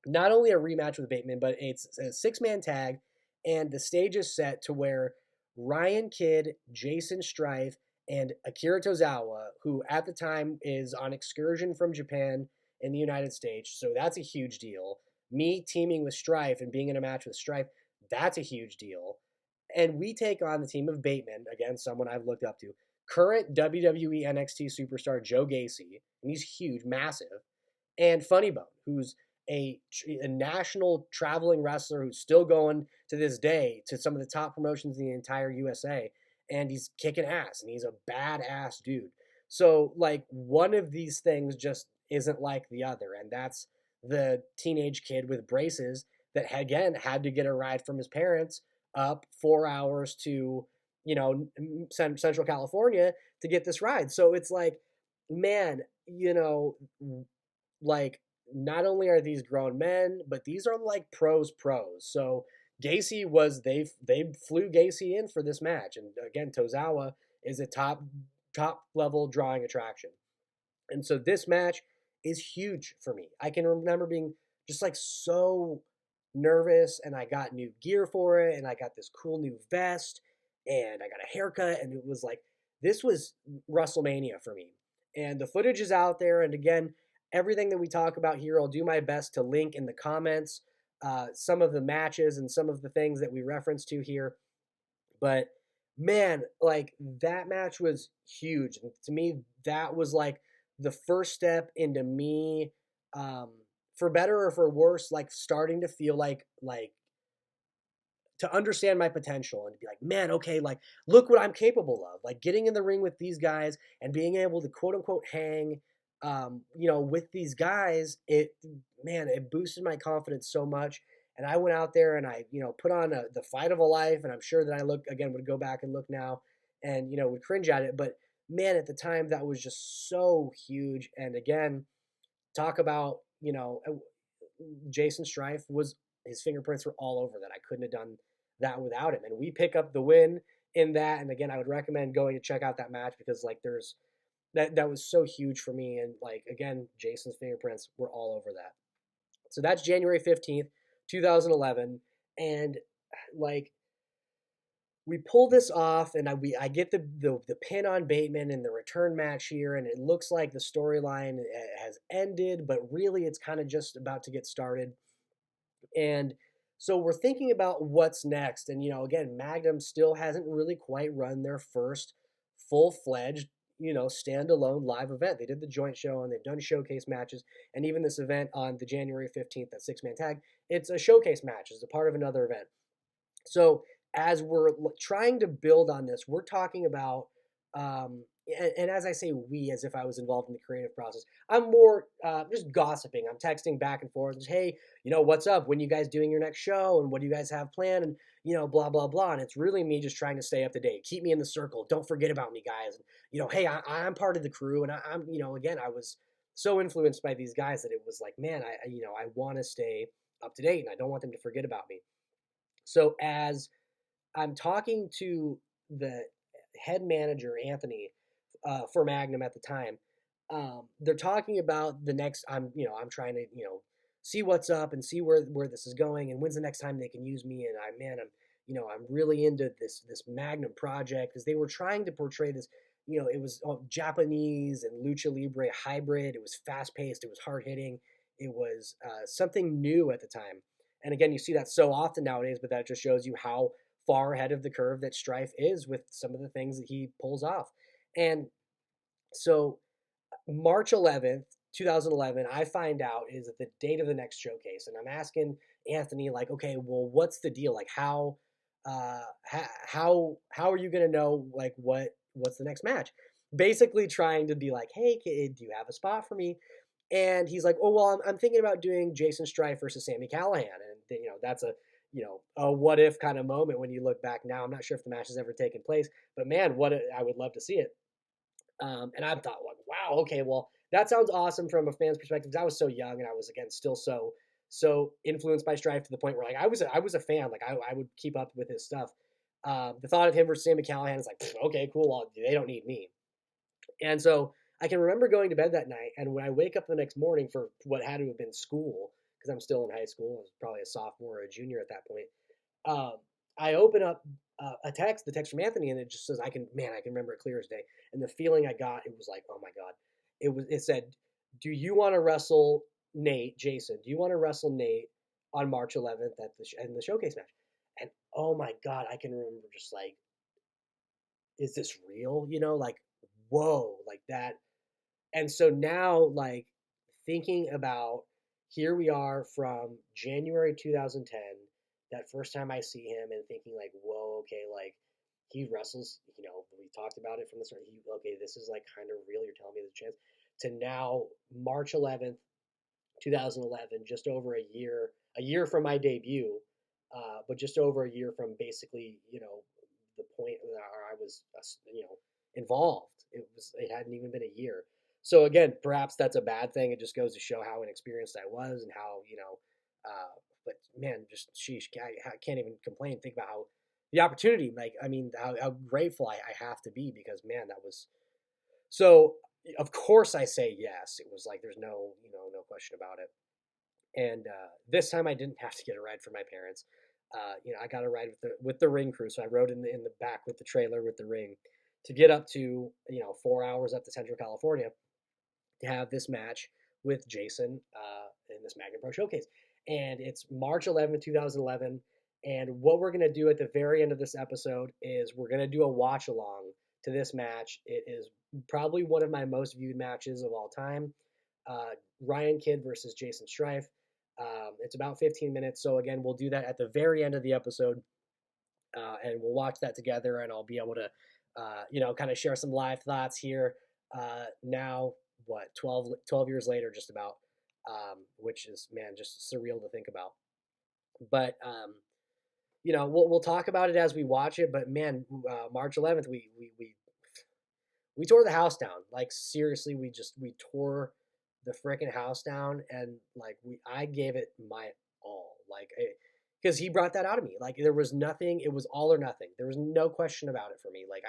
not only a rematch with Bateman, but it's a 6-man tag, and the stage is set to where Ryan Kidd, Jason Strife, and Akira Tozawa, who at the time is on excursion from Japan in the United States, so that's a huge deal. Me teaming with Strife and being in a match with Strife, that's a huge deal. And we take on the team of Bateman, again, someone I've looked up to, current WWE NXT superstar Joe Gacy, and he's huge, massive, and Funny Bone, who's a national traveling wrestler who's still going to this day to some of the top promotions in the entire USA, and he's kicking ass, and he's a badass dude. So, like, one of these things just isn't like the other, and that's the teenage kid with braces that, again, had to get a ride from his parents up 4 hours to, Central California to get this ride. So it's like, man, like, not only are these grown men, but these are like pros. So Gacy they flew Gacy in for this match, and again, Tozawa is a top level drawing attraction, and so this match is huge for me. I can remember being just like so nervous, and I got new gear for it, and I got this cool new vest, and I got a haircut, and it was like this was WrestleMania for me. And the footage is out there, and again, everything that we talk about here, I'll do my best to link in the comments some of the matches and some of the things that we reference to here. But man, like that match was huge. And to me, that was like the first step into me, for better or for worse, like starting to feel like to understand my potential and to be like, man, okay, like look what I'm capable of. Like getting in the ring with these guys and being able to quote unquote hang, with these guys, it boosted my confidence so much. And I went out there and I, put on the fight of a life. And I'm sure that I would go back and look now and, would cringe at it. But man, at the time that was just so huge. And again, talk about, Jason Strife his fingerprints were all over that. I couldn't have done that without him. And we pick up the win in that. And again, I would recommend going to check out that match because like there's that was so huge for me. And like, again, Jason's fingerprints were all over that. So that's January 15th, 2011. And like, we pull this off and I get the pin on Bateman in the return match here. And it looks like the storyline has ended, but really it's kind of just about to get started. And so we're thinking about what's next. And, again, Magnum still hasn't really quite run their first full-fledged, standalone live event. They did the joint show and they've done showcase matches. And even this event on the January 15th, that 6-man tag, it's a showcase match. It's a part of another event. So as we're trying to build on this, we're talking about, and as I say we, as if I was involved in the creative process, I'm more just gossiping. I'm texting back and forth. Just, hey, what's up? When you guys doing your next show? And what do you guys have planned? And, blah, blah, blah. And it's really me just trying to stay up to date. Keep me in the circle. Don't forget about me, guys. And, hey, I'm part of the crew. And I'm, again, I was so influenced by these guys that it was like, man, I want to stay up to date and I don't want them to forget about me. So as I'm talking to the head manager, Anthony, for Magnum at the time, they're talking about the next. I'm trying to see what's up and see where this is going and when's the next time they can use me. And I'm really into this Magnum project because they were trying to portray this. It was Japanese and lucha libre hybrid. It was fast paced. It was hard hitting. It was something new at the time. And again, you see that so often nowadays, but that just shows you how far ahead of the curve that Strife is with some of the things that he pulls off. And so March 11th, 2011, I find out is the date of the next showcase, and I'm asking Anthony like, okay, well, what's the deal? Like, how are you gonna know like what's the next match? Basically, trying to be like, hey, kid, do you have a spot for me? And he's like, oh well, I'm thinking about doing Jason Strife versus Sammy Callahan, and that's a a what if kind of moment when you look back now. I'm not sure if the match has ever taken place, but man, I would love to see it. And I thought, like, wow, okay, well, that sounds awesome from a fan's perspective. Because I was so young, and I was again still so influenced by Strife to the point where like I was a fan. Like I would keep up with his stuff. The thought of him versus Sammy Callahan is like, okay, cool. Well, they don't need me. And so I can remember going to bed that night, and when I wake up the next morning for what had to have been school, because I'm still in high school, I was probably a sophomore or a junior at that point. Um, I open up the text from Anthony, and it just says, I can remember it clear as day. And the feeling I got, it was like, oh my God. It said, do you want to wrestle Jason, do you want to wrestle Nate on March 11th in the showcase match? And oh my God, I can remember just like, is this real? Like, whoa, like that. And so now, like, thinking about here we are from January 2010, that first time I see him, and thinking like, whoa, okay, like he wrestles, we talked about it from the start. Okay, this is like kind of real. You're telling me there's a chance. To now, March 11th, 2011, just over a year from my debut, but just over a year from basically, the point where I was, involved. It hadn't even been a year. So again, perhaps that's a bad thing. It just goes to show how inexperienced I was and how, but man, just sheesh, I can't even complain. Think about how the opportunity, like, I mean, how grateful I have to be, because man, that was so. Of course, I say yes. It was like there's no question about it. And this time, I didn't have to get a ride from my parents. I got a ride with the ring crew, so I rode in the back with the trailer with the ring to get up to 4 hours up to Central California to have this match with Jason in this Magnum Pro Showcase. And it's March 11th, 2011. And what we're going to do at the very end of this episode is we're going to do a watch along to this match. It is probably one of my most viewed matches of all time. Ryan Kidd versus Jason Strife. It's about 15 minutes. So again, we'll do that at the very end of the episode. And we'll watch that together, and I'll be able to, kind of share some live thoughts here. Now, 12 years later, just about, which is, man, just surreal to think about. But, we'll talk about it as we watch it. But man, March 11th, we tore the house down. Like seriously, we tore the freaking house down, and like I gave it my all. Like, because he brought that out of me. Like there was nothing. It was all or nothing. There was no question about it for me. Like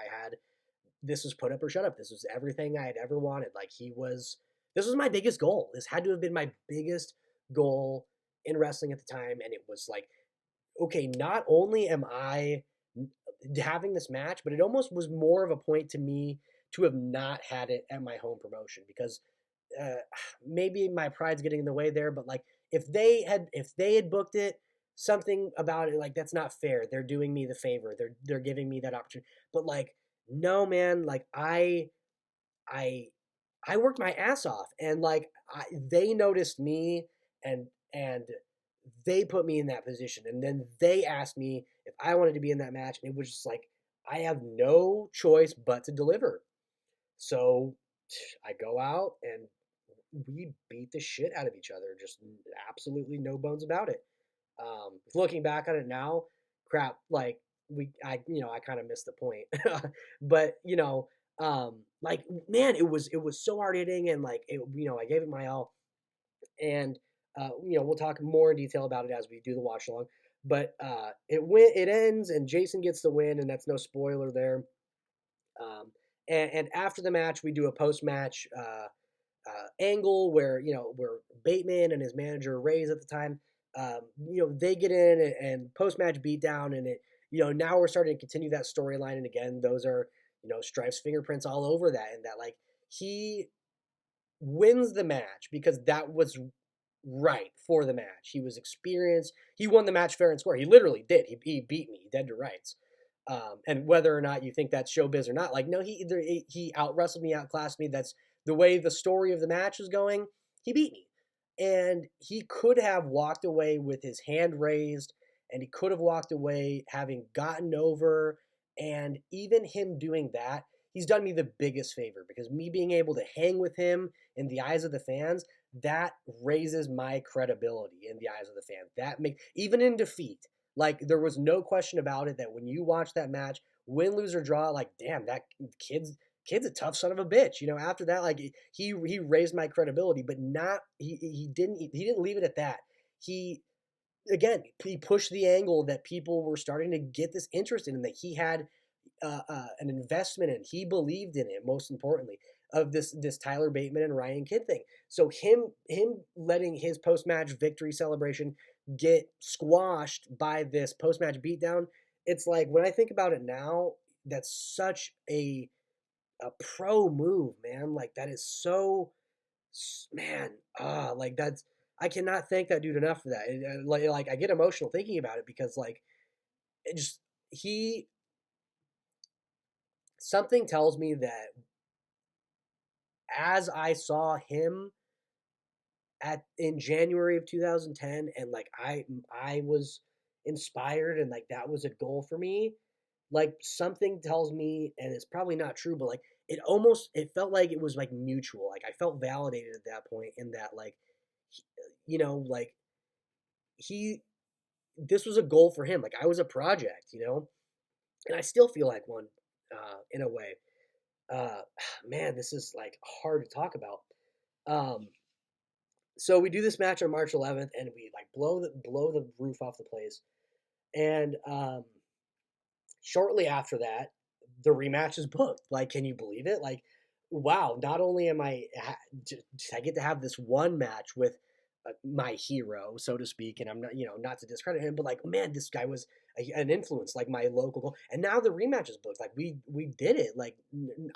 this was put up or shut up. This was everything I had ever wanted. Like this was my biggest goal. This had to have been my biggest goal in wrestling at the time. And it was like, okay, not only am I having this match, but it almost was more of a point to me to have not had it at my home promotion, because maybe my pride's getting in the way there. But like if they had booked it, something about it, like that's not fair. They're doing me the favor. They're giving me that opportunity. But like, no, man, like I worked my ass off, and like they noticed me, and they put me in that position, and then they asked me if I wanted to be in that match, and it was just like I have no choice but to deliver. So I go out and we beat the shit out of each other, just absolutely no bones about it. Looking back on it now, crap, like I kind of missed the point, but like man, it was so hard hitting, and like I gave it my all, and we'll talk more in detail about it as we do the watch along. But it ends, and Jason gets the win, and that's no spoiler there. And after the match, we do a post match angle where where Bateman and his manager Ray's at the time, they get in and post match beatdown, and it now we're starting to continue that storyline, and again those are Strife's fingerprints all over that, and that like he wins the match because that was right for the match. He was experienced. He won the match fair and square. He literally did. He beat me dead to rights. And whether or not you think that's showbiz or not, like no, he out wrestled me, outclassed me. That's the way the story of the match was going. He beat me, and he could have walked away with his hand raised, and he could have walked away having gotten over. And even him doing that, he's done me the biggest favor because me being able to hang with him in the eyes of the fans, that raises my credibility in the eyes of the fans. That makes even in defeat, like there was no question about it that when you watch that match, win, lose or draw, like damn, that kid's a tough son of a bitch. After that, like he raised my credibility, but not he didn't leave it at that. He he pushed the angle that people were starting to get this interest in, and that he had an investment in. He believed in it. Most importantly, of this Tyler Bateman and Ryan Kidd thing. So him letting his post match victory celebration get squashed by this post match beatdown. It's like when I think about it now, that's such a pro move, man. Like that is so man. Like that's I cannot thank that dude enough for that. Like I get emotional thinking about it because like it just he something tells me that as I saw him in January of 2010 and like I was inspired and like that was a goal for me, like something tells me, and it's probably not true, but like it felt like it was like mutual. Like I felt validated at that point in that like like he this was a goal for him. Like I was a project. And I still feel like one in a way. Uh Man, this is like hard to talk about. Um so we do this match on March 11th, and we like blow the roof off the place. And shortly after that, the rematch is booked. Like, can you believe it? Like, wow! Not only I get to have this one match with my hero, so to speak, and I'm not to discredit him, but like, man, this guy was an influence, like my local, and now the rematch is booked. Like, we did it. Like,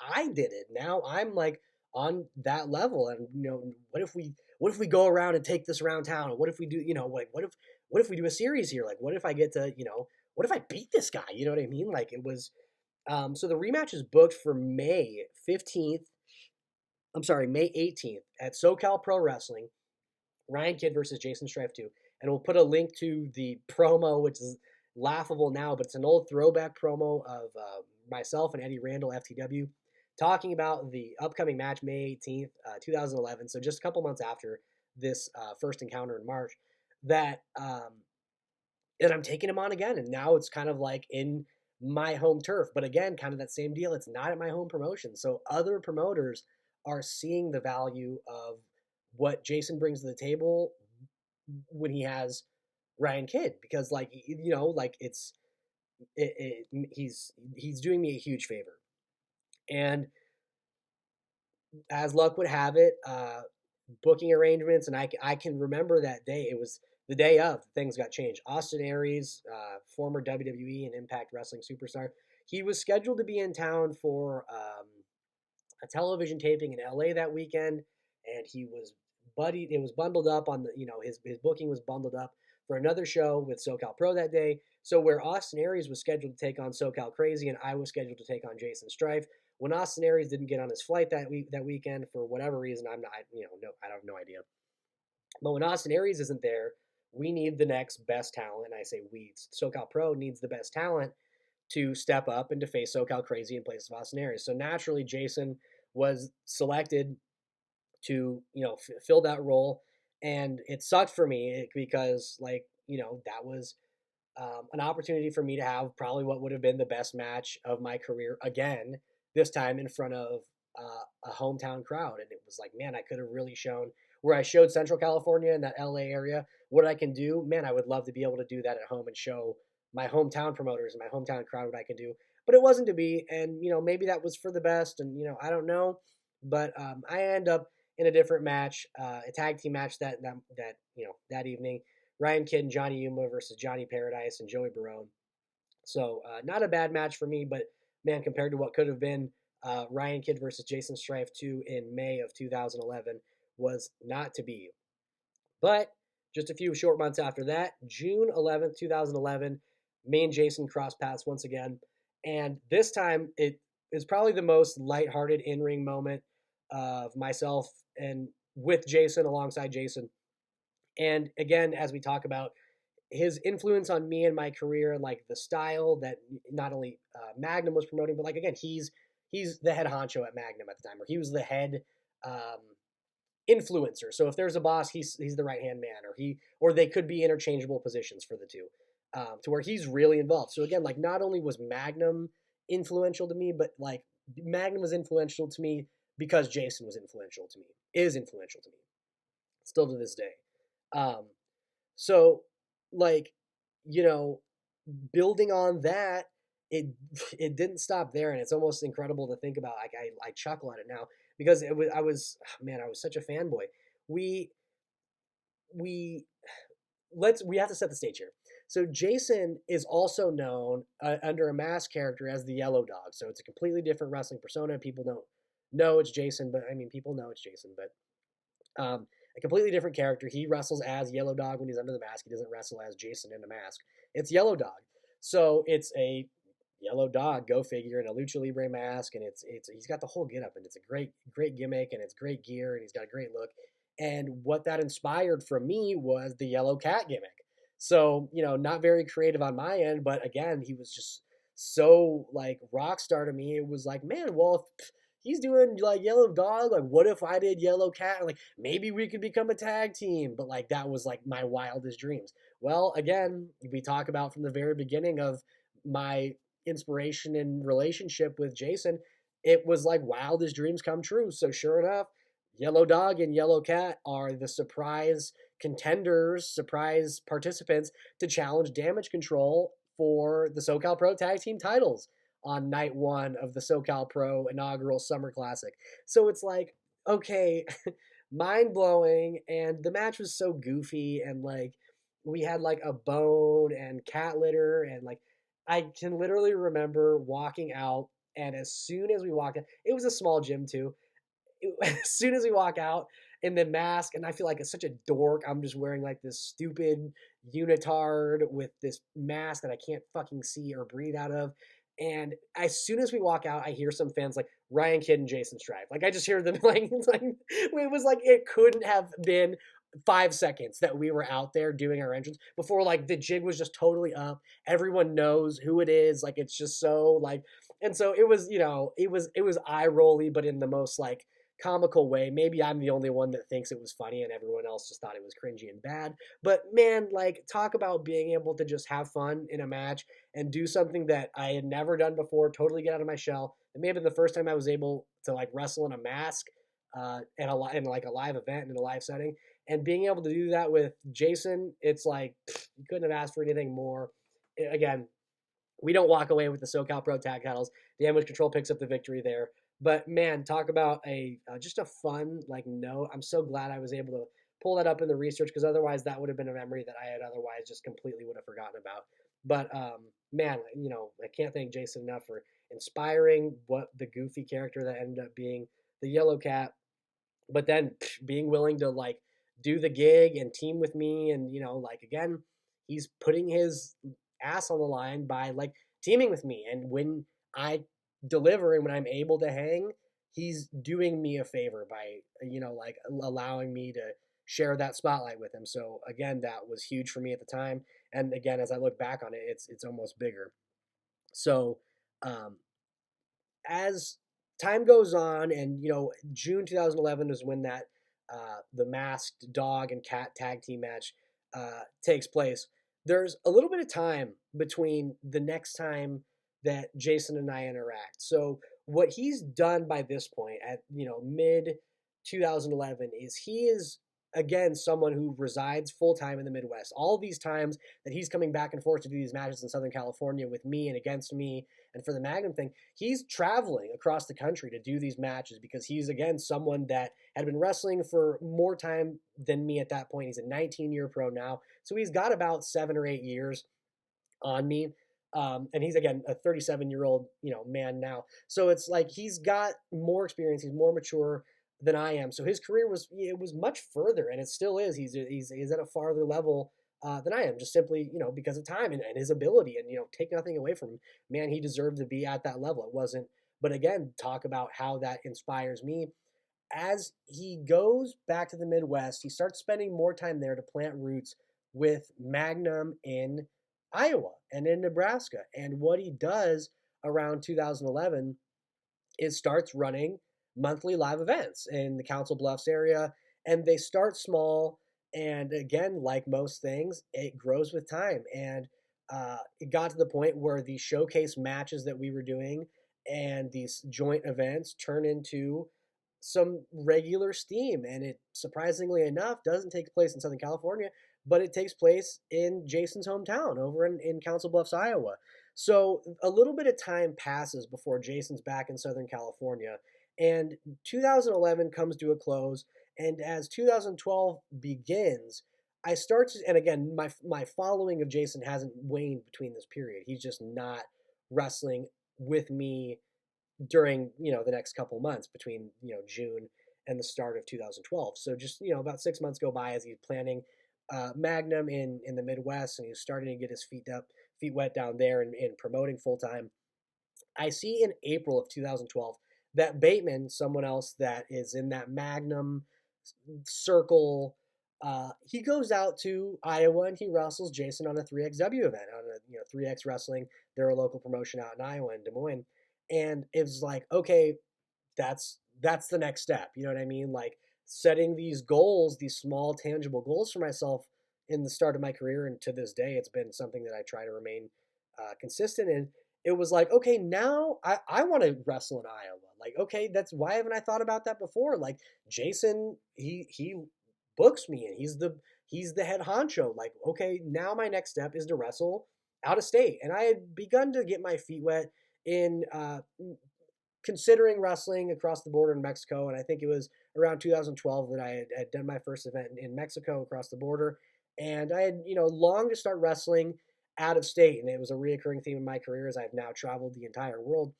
I did it. Now I'm like on that level, and what if we go around and take this around town? What if we do, like, what if we do a series here? Like, what if I get to, what if I beat this guy? You know what I mean? Like it was, so the rematch is booked for May 15th. I'm sorry, May 18th at SoCal Pro Wrestling. Ryan Kidd versus Jason Strife 2. And we'll put a link to the promo, which is laughable now, but it's an old throwback promo of myself and Eddie Randall, FTW, talking about the upcoming match, May 18th, 2011. So just a couple months after this first encounter in March, that and I'm taking him on again. And now it's kind of like in my home turf. But again, kind of that same deal. It's not at my home promotion. So other promoters are seeing the value of what Jason brings to the table when he has Ryan Kidd, because like like he's doing me a huge favor. And as luck would have it, booking arrangements, and I can remember that day. It was the day of things got changed. Austin Aries, former WWE and Impact Wrestling superstar, he was scheduled to be in town for a television taping in LA that weekend, and he was buddied. It was bundled up on the his booking was bundled up for another show with SoCal Pro that day. So where Austin Aries was scheduled to take on SoCal Crazy, and I was scheduled to take on Jason Strife. When Austin Aries didn't get on his flight that weekend for whatever reason, I have no idea. But when Austin Aries isn't there, we need the next best talent. And I say we. SoCal Pro needs the best talent to step up and to face SoCal Crazy in place of Austin Aries. So naturally, Jason was selected to fill that role, and it sucked for me because that was an opportunity for me to have probably what would have been the best match of my career again, this time in front of a hometown crowd. And it was like, man, I could have really shown where I showed Central California and that LA area what I can do. Man, I would love to be able to do that at home and show my hometown promoters and my hometown crowd what I can do. But it wasn't to be, and maybe that was for the best, and I don't know. But I end up in a different match, a tag team match that evening. Ryan Kidd and Johnny Yuma versus Johnny Paradise and Joey Barone. So not a bad match for me, but man, compared to what could have been Ryan Kidd versus Jason Strife 2 in May of 2011 was not to be. But just a few short months after that, June 11th, 2011, me and Jason crossed paths once again. And this time, it is probably the most lighthearted in ring moment of myself and with Jason, alongside Jason. And again, as we talk about his influence on me and my career, and like the style that not only Magnum was promoting, but like again, he's the head honcho at Magnum at the time, or he was the head um, influencer. So if there's a boss, he's the right hand man, or they could be interchangeable positions for the two, to where he's really involved. So again, like not only was Magnum influential to me, but like Magnum was influential to me because Jason was influential to me, is influential to me, still to this day. Um, so like you know, building on that, it it didn't stop there, and it's almost incredible to think about. Like I chuckle at it now because I was man, I was such a fanboy. We we we have to set the stage here. So Jason is also known under a mask character as the Yellow Dog. So it's a completely different wrestling persona. People don't know it's Jason, but I mean people know it's Jason, but a completely different character. He wrestles as Yellow Dog when he's under the mask. He doesn't wrestle as Jason in a mask. It's Yellow Dog. So it's a Yellow Dog, go figure, in a lucha libre mask, and it's he's got the whole get up, and it's a great gimmick, and it's great gear, and he's got a great look. And what that inspired from me was the Yellow Cat gimmick. So not very creative on my end, but again, he was just so like rock star to me. It was like, man, well, if he's doing like Yellow Dog, like what if I did Yellow Cat? Like maybe we could become a tag team. But like that was like my wildest dreams. Well, again, we talk about from the very beginning of my inspiration and relationship with Jason, it was like wildest dreams come true. So sure enough, Yellow Dog and Yellow Cat are the surprise contenders, surprise participants to challenge Damage Control for the SoCal Pro Tag Team titles on night one of the SoCal Pro inaugural Summer Classic. So it's like, okay, mind blowing. And the match was so goofy, and like we had like a bone and cat litter, and like I can literally remember walking out, and as soon as we walked out, it was a small gym too. As soon as we walk out in the mask, and I feel like it's such a dork. I'm just wearing like this stupid unitard with this mask that I can't fucking see or breathe out of. And as soon as we walk out, I hear some fans like Ryan Kidd and Jason Strive. Like I just hear them like it was like it couldn't have been 5 seconds that we were out there doing our entrance before like the jig was just totally up. Everyone knows who it is. Like it's just so like, and so it was it was eye rolly, but in the most like comical way. Maybe I'm the only one that thinks it was funny and everyone else just thought it was cringy and bad. But man, like talk about being able to just have fun in a match and do something that I had never done before, totally get out of my shell. It may have been the first time I was able to like wrestle in a mask in like a live event in a live setting. And being able to do that with Jason, it's like you couldn't have asked for anything more. Again, we don't walk away with the SoCal Pro Tag titles. Damage Control picks up the victory there. But man, talk about a just a fun like note. I'm so glad I was able to pull that up in the research, because otherwise that would have been a memory that I had otherwise just completely would have forgotten about. But man, I can't thank Jason enough for inspiring what the goofy character that ended up being the Yellow Cat, but then being willing to like do the gig and team with me, and like again, he's putting his ass on the line by like teaming with me. And when I deliver and when I'm able to hang, he's doing me a favor by like allowing me to share that spotlight with him. So again, that was huge for me at the time, and again, as I look back on it, it's almost bigger. So um as time goes on, and June 2011 is when that the masked dog and cat tag team match takes place. There's a little bit of time between the next time that Jason and I interact. So what he's done by this point at mid 2011 is he is again someone who resides full time in the Midwest. All these times that he's coming back and forth to do these matches in Southern California with me and against me and for the Magnum thing, he's traveling across the country to do these matches because he's again someone that had been wrestling for more time than me at that point. He's a 19-year pro now, so he's got about 7 or 8 years on me. And he's again a 37-year-old man now. So it's like he's got more experience, he's more mature than I am. So his career was much further, and it still is. He's at a farther level than I am, just simply because of time and his ability, and take nothing away from him. Man, he deserved to be at that level. It wasn't. But again, talk about how that inspires me. As he goes back to the Midwest, he starts spending more time there to plant roots with Magnum in Iowa and in Nebraska. And what he does around 2011 is starts running monthly live events in the Council Bluffs area. And they start small. And again, like most things, it grows with time. And it got to the point where the showcase matches that we were doing and these joint events turn into some regular steam. And it, surprisingly enough, doesn't take place in Southern California, but it takes place in Jason's hometown over in Council Bluffs, Iowa. So a little bit of time passes before Jason's back in Southern California, and 2011 comes to a close. And as 2012 begins, I start to, and again, my following of Jason hasn't waned between this period. He's just not wrestling with me during the next couple months between June and the start of 2012. So just about 6 months go by as he's planning Magnum in the Midwest, and he's starting to get his feet wet down there and promoting full time. I see in April of 2012 that Bateman, someone else that is in that Magnum circle, he goes out to Iowa and he wrestles Jason on a 3XW event, on a 3X Wrestling. They're a local promotion out in Iowa in Des Moines, and it was like, okay, that's the next step. You know what I mean? Like setting these goals, these small tangible goals for myself in the start of my career, and to this day, it's been something that I try to remain consistent in. It was like, okay, now I want to wrestle in Iowa. Like, okay, that's why haven't I thought about that before? Like Jason, he books me and he's the head honcho. Like, okay, now my next step is to wrestle out of state. And I had begun to get my feet wet in considering wrestling across the border in Mexico. And I think it was around 2012 that I had done my first event in Mexico across the border. And I had, longed to start wrestling out of state. And it was a reoccurring theme in my career as I've now traveled the entire world.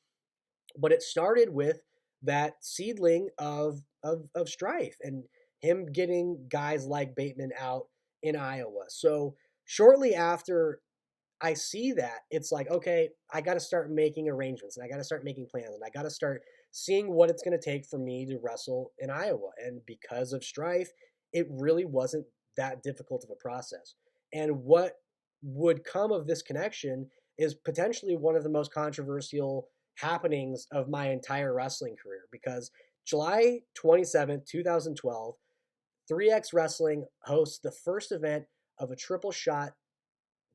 But it started with that seedling of strife and him getting guys like Bateman out in Iowa. So shortly after I see that, it's like, okay, I got to start making arrangements and I got to start making plans and I got to start seeing what it's going to take for me to wrestle in Iowa. And because of strife, it really wasn't that difficult of a process. And what would come of this connection is potentially one of the most controversial happenings of my entire wrestling career, because July 27th, 2012, 3X Wrestling hosts the first event of a triple shot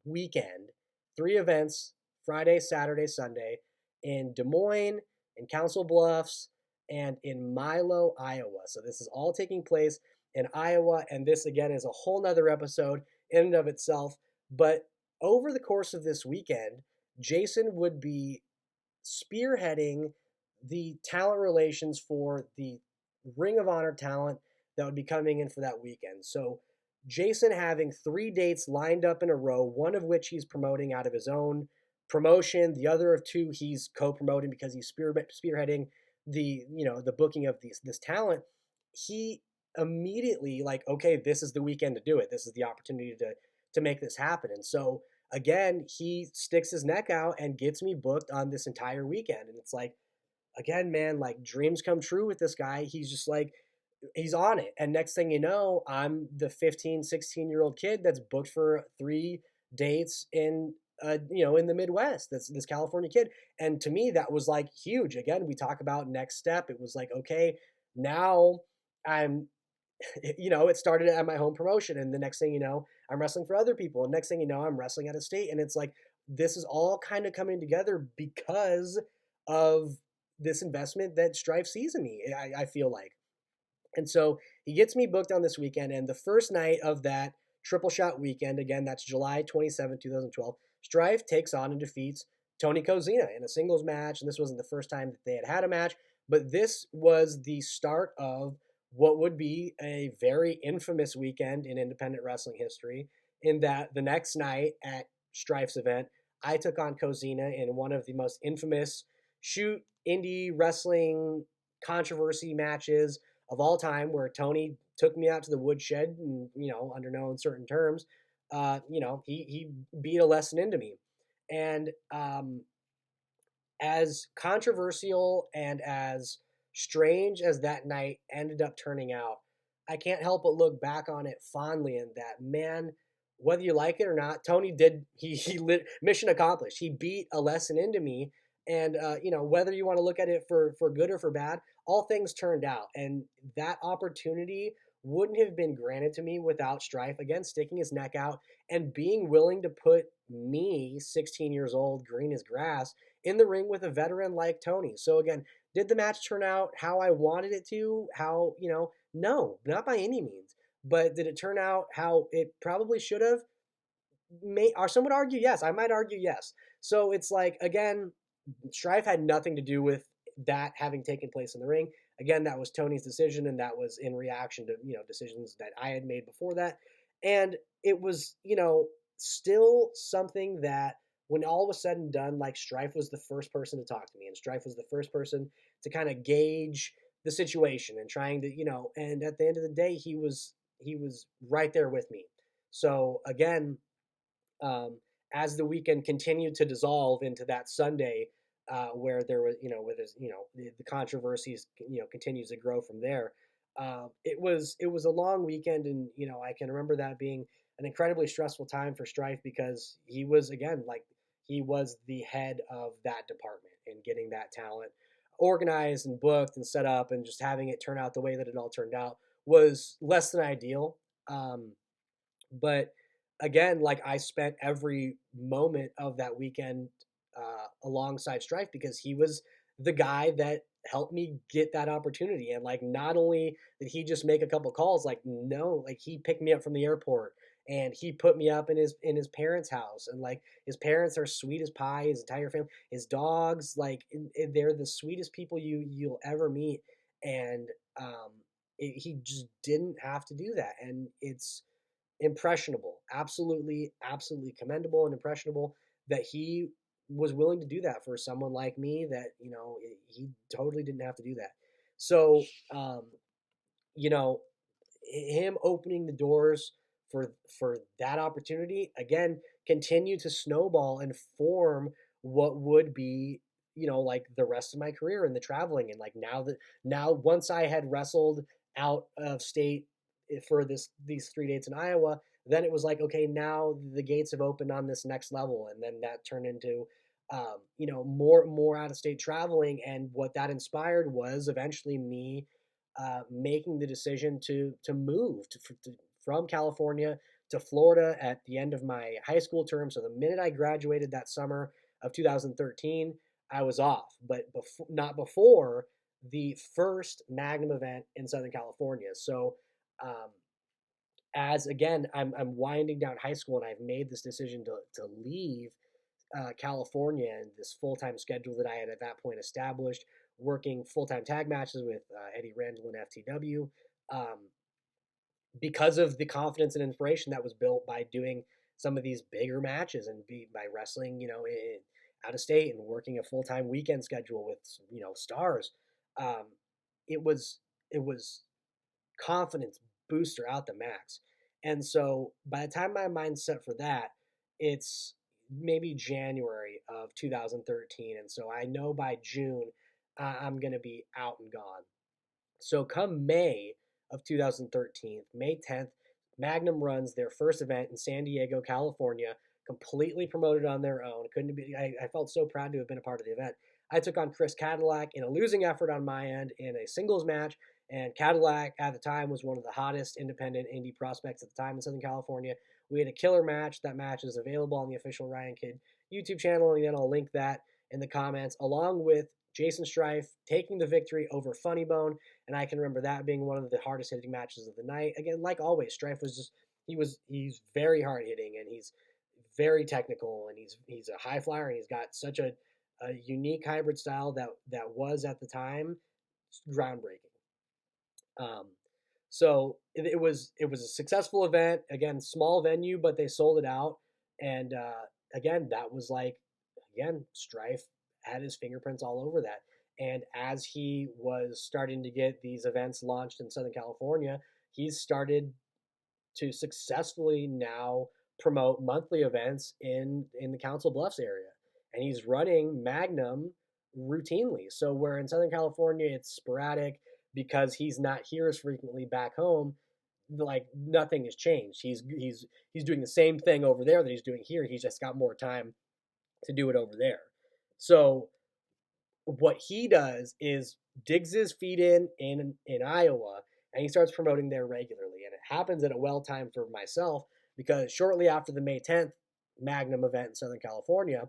weekend, 3 events, Friday, Saturday, Sunday, in Des Moines, in Council Bluffs, and in Milo, Iowa. So this is all taking place in Iowa, and this again is a whole nother episode in and of itself. But over the course of this weekend, Jason would be spearheading the talent relations for the Ring of Honor talent that would be coming in for that weekend. So Jason having 3 dates lined up in a row, one of which he's promoting out of his own promotion, the other of 2 he's co-promoting because he's spearheading the booking of this talent. He immediately like, okay, this is the weekend to do it. This is the opportunity to make this happen. And so again, he sticks his neck out and gets me booked on this entire weekend. And it's like, again, man, like dreams come true with this guy. He's just like, he's on it. And next thing you know, I'm the 15, 16-year-old kid that's booked for 3 dates in in the Midwest. That's this California kid. And to me, that was like huge. Again, we talk about next step. It was like, okay, now I'm it started at my home promotion, and the next thing you know, I'm wrestling for other people, and next thing you know, I'm wrestling out of state. And it's like, this is all kind of coming together because of this investment that Strife sees in me, I feel like. And so he gets me booked on this weekend, and the first night of that triple shot weekend, again, that's July 27, 2012, Strife takes on and defeats Tony Kozina in a singles match. And this wasn't the first time that they had a match, but this was the start of what would be a very infamous weekend in independent wrestling history, in that the next night at Strife's event, I took on Kozina in one of the most infamous shoot indie wrestling controversy matches of all time, where Tony took me out to the woodshed and, under no uncertain terms, he beat a lesson into me. And as controversial and as strange as that night ended up turning out, I can't help but look back on it fondly and that, man, whether you like it or not, Tony did, he lit, mission accomplished. He beat a lesson into me. And, whether you want to look at it for good or for bad, all things turned out. And that opportunity wouldn't have been granted to me without Strife, again, sticking his neck out and being willing to put me, 16 years old, green as grass, in the ring with a veteran like Tony. So again, did the match turn out how I wanted it to? No, not by any means. But did it turn out how it probably should have? Or some would argue yes. I might argue yes. So it's like, again, Strife had nothing to do with that having taken place in the ring. Again, that was Tony's decision, and that was in reaction to decisions that I had made before that. And it was still something that, when all was said and done, like, Strife was the first person to talk to me, and Strife was the first person to kind of gauge the situation and trying to and at the end of the day, he was right there with me. So again, as the weekend continued to dissolve into that Sunday, where there was, where there's, the controversies, continues to grow from there. It was a long weekend, and I can remember that being an incredibly stressful time for Strife, because he was, again, like, he was the head of that department and getting that talent organized and booked and set up, and just having it turn out the way that it all turned out was less than ideal. But again, like, I spent every moment of that weekend alongside Strife, because he was the guy that helped me get that opportunity. And, like, not only did he just make a couple calls, like, no, like, he picked me up from the airport and he put me up in his parents' house, and, like, his parents are sweet as pie, his entire family, his dogs, like, they're the sweetest people you'll ever meet. And he just didn't have to do that, and it's impressionable, absolutely, absolutely commendable and impressionable that he was willing to do that for someone like me, that he totally didn't have to do that. So you know him opening the doors for that opportunity, again, continue to snowball and form what would be, like, the rest of my career in the traveling. And, like, now once I had wrestled out of state for these 3 dates in Iowa, then it was like, okay, now the gates have opened on this next level. And then that turned into more out of state traveling. And what that inspired was eventually me making the decision to move from California to Florida at the end of my high school term. So the minute I graduated that summer of 2013, I was off, but not before the first Magnum event in Southern California. So um, as again, I'm winding down high school, and I've made this decision to leave California and this full time schedule that I had at that point established, working full time tag matches with Eddie Randall and FTW, um, because of the confidence and inspiration that was built by doing some of these bigger matches and by wrestling, out of state, and working a full time weekend schedule with stars. Um, it was confidence booster out the max. And so by the time my mind's set for that, it's maybe January of 2013. And so I know by June, I'm going to be out and gone. So come May of 2013, May 10th, Magnum runs their first event in San Diego, California, completely promoted on their own. Couldn't be. I felt so proud to have been a part of the event. I took on Chris Cadillac in a losing effort on my end in a singles match, and Cadillac at the time was one of the hottest independent indie prospects at the time in Southern California. We had a killer match. That match is available on the official Ryan Kidd YouTube channel, and again, I'll link that in the comments, along with Jason Strife taking the victory over Funny Bone. And I can remember that being one of the hardest hitting matches of the night. Again, like always, Strife was just he's very hard hitting, and he's very technical, and he's a high flyer, and he's got such a unique hybrid style that was at the time groundbreaking. Um, so it was a successful event. Again, small venue, but they sold it out. And again, that was like, again, Strife had his fingerprints all over that. And as he was starting to get these events launched in Southern California, he's started to successfully now promote monthly events in the Council Bluffs area, and he's running Magnum routinely. So where in Southern California it's sporadic because he's not here as frequently back home, like nothing has changed. He's doing the same thing over there that he's doing here. He's just got more time to do it over there. So what he does is digs his feet in Iowa, and he starts promoting there regularly. And it happens at a well time for myself because shortly after the May 10th Magnum event in Southern California,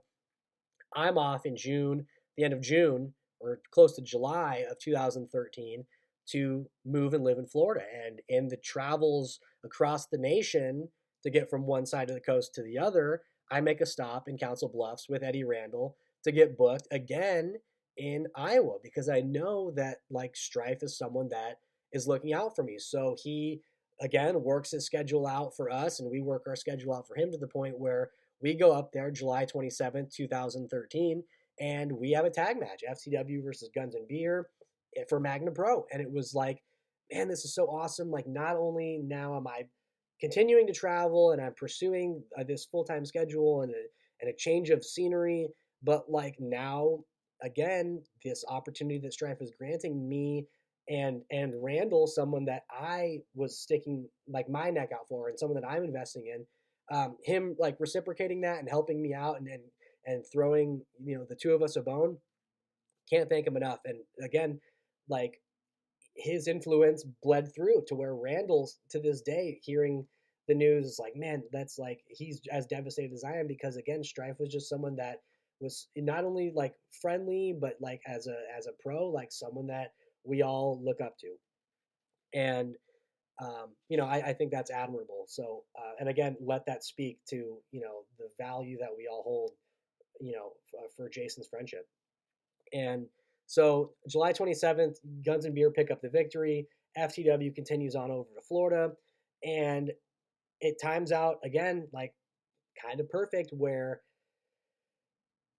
I'm off in June, the end of June or close to July of 2013 to move and live in Florida. And in the travels across the nation to get from one side of the coast to the other, I make a stop in Council Bluffs with Eddie Randall to get booked again in Iowa because I know that like Strife is someone that is looking out for me. So he again works his schedule out for us and we work our schedule out for him to the point where we go up there July 27th, 2013, and we have a tag match, FCW versus Guns and Beer for Magna Pro. And it was like, man, this is so awesome. Like, not only now am I continuing to travel and I'm pursuing this full-time schedule and a change of scenery, but like now, again, this opportunity that Strife is granting me and Randall, someone that I was sticking like my neck out for and someone that I'm investing in, him like reciprocating that and helping me out and throwing the two of us a bone, can't thank him enough. And again, like his influence bled through to where Randall's to this day hearing the news is like, man, that's like he's as devastated as I am because again, Strife was just someone that was not only like friendly but like as a pro, like someone that we all look up to. And I think that's admirable. So, and again, let that speak to, the value that we all hold, for Jason's friendship. And so July 27th, Guns and Beer pick up the victory. FTW continues on over to Florida. And it times out again, like kind of perfect where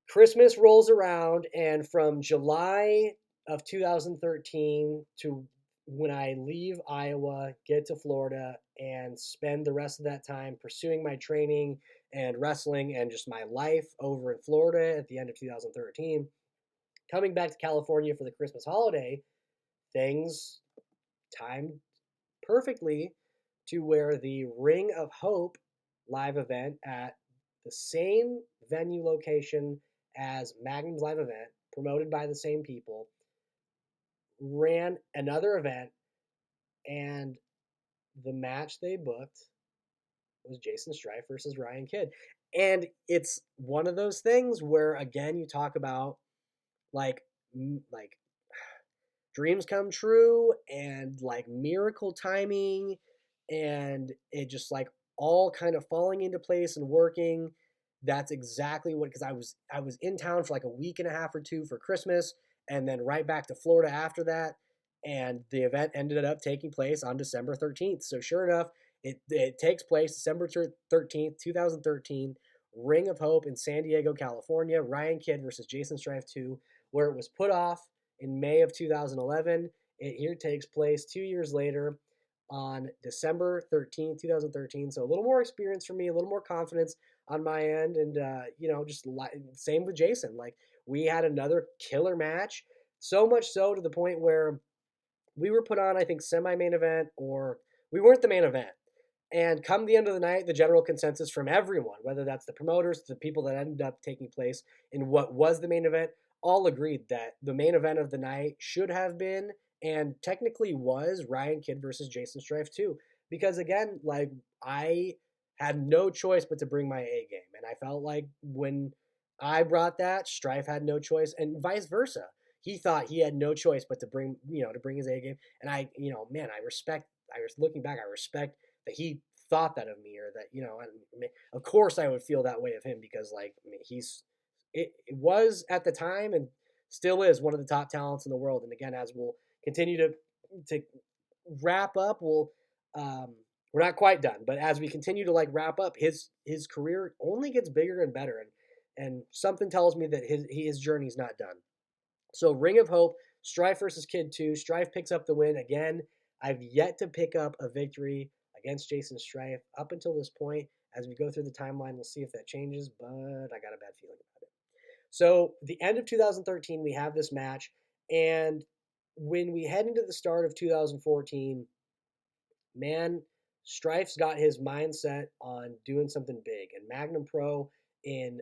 Christmas rolls around. And from July of 2013 to when I leave Iowa, get to Florida, and spend the rest of that time pursuing my training and wrestling and just my life over in Florida at the end of 2013, coming back to California for the Christmas holiday, things timed perfectly to where the Ring of Hope live event at the same venue location as Magnum's live event, promoted by the same people, ran another event, and the match they booked was Jason Strife versus Ryan Kidd. And it's one of those things where, again, you talk about like dreams come true and like miracle timing and it just like all kind of falling into place and working. That's exactly what, because I was in town for like a week and a half or two for Christmas and then right back to Florida after that. And the event ended up taking place on December 13th. So sure enough, it takes place December 13th, 2013, Ring of Hope in San Diego, California, Ryan Kidd versus Jason Strife 2, where it was put off in May of 2011. It here takes place 2 years later on December 13th, 2013. So a little more experience for me, a little more confidence on my end. And, just same with Jason. Like we had another killer match, so much so to the point where we were put on, I think, semi-main event or we weren't the main event. And come the end of the night, the general consensus from everyone, whether that's the promoters, the people that ended up taking place in what was the main event, all agreed that the main event of the night should have been and technically was Ryan Kidd versus Jason Strife 2. Because again, like I had no choice but to bring my A game. And I felt like when I brought that, Strife had no choice and vice versa. He thought he had no choice but to bring his A game. And I was looking back, I respect that he thought that of me or that, and of course I would feel that way of him because like it was at the time and still is one of the top talents in the world. And again, as we'll continue to wrap up, we're not quite done, but as we continue to like wrap up, his career only gets bigger and better. And something tells me that his journey's not done. So Ring of Hope, Strife versus Kid 2. Strife picks up the win. Again, I've yet to pick up a victory against Jason Strife up until this point. As we go through the timeline, we'll see if that changes, but I got a bad feeling about it. So the end of 2013, we have this match. And when we head into the start of 2014, man, Strife's got his mindset on doing something big. And Magnum Pro in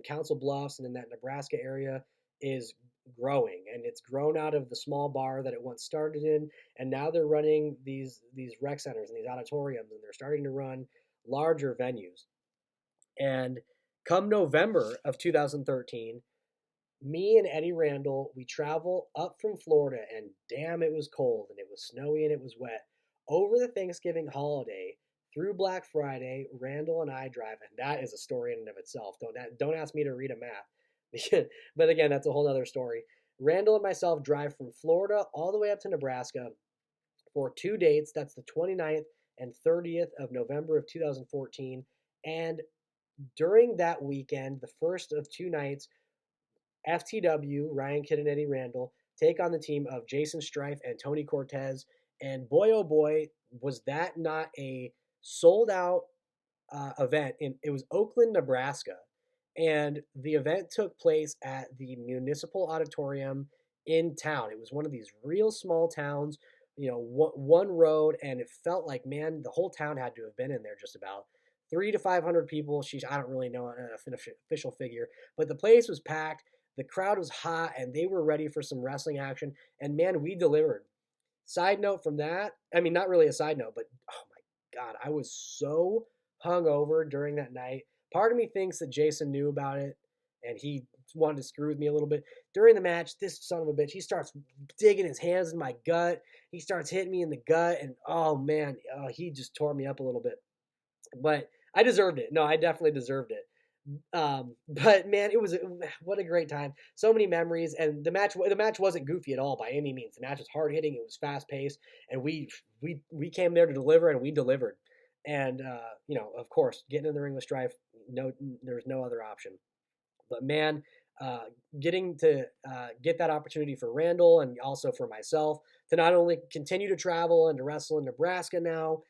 Council Bluffs and in that Nebraska area is growing, and it's grown out of the small bar that it once started in, and now they're running these rec centers and these auditoriums, and they're starting to run larger venues. And come November of 2013, me and Eddie Randall, we travel up from Florida, and damn, it was cold and it was snowy and it was wet. Over the Thanksgiving holiday through Black Friday, Randall and I drive, and that is a story in and of itself. Don't ask me to read a map, but again, that's a whole other story. Randall and myself drive from Florida all the way up to Nebraska for 2 dates. That's the 29th and 30th of November of 2014, and during that weekend, the first of 2 nights, FTW, Ryan Kidd and Eddie Randall, take on the team of Jason Strife and Tony Cortez. And boy, oh boy, was that not a sold out event. It was Oakland, Nebraska. And the event took place at the Municipal Auditorium in town. It was one of these real small towns, one road, and it felt like, man, the whole town had to have been in there just about. 300 to 500 people. I don't really know an official figure, but the place was packed. The crowd was hot, and they were ready for some wrestling action. And man, we delivered. Side note from that, I mean, not really a side note, but oh my God, I was so hungover during that night. Part of me thinks that Jason knew about it, and he wanted to screw with me a little bit. During the match, this son of a bitch, he starts digging his hands in my gut. He starts hitting me in the gut, and oh man, he just tore me up a little bit. But I deserved it. No, I definitely deserved it. But man, what a great time. So many memories, and the match wasn't goofy at all by any means. The match was hard hitting. It was fast paced, and we came there to deliver, and we delivered. And of course, getting in the ring with Strife, no, there's no other option. But man, getting to get that opportunity for Randall and also for myself to not only continue to travel and to wrestle in Nebraska now,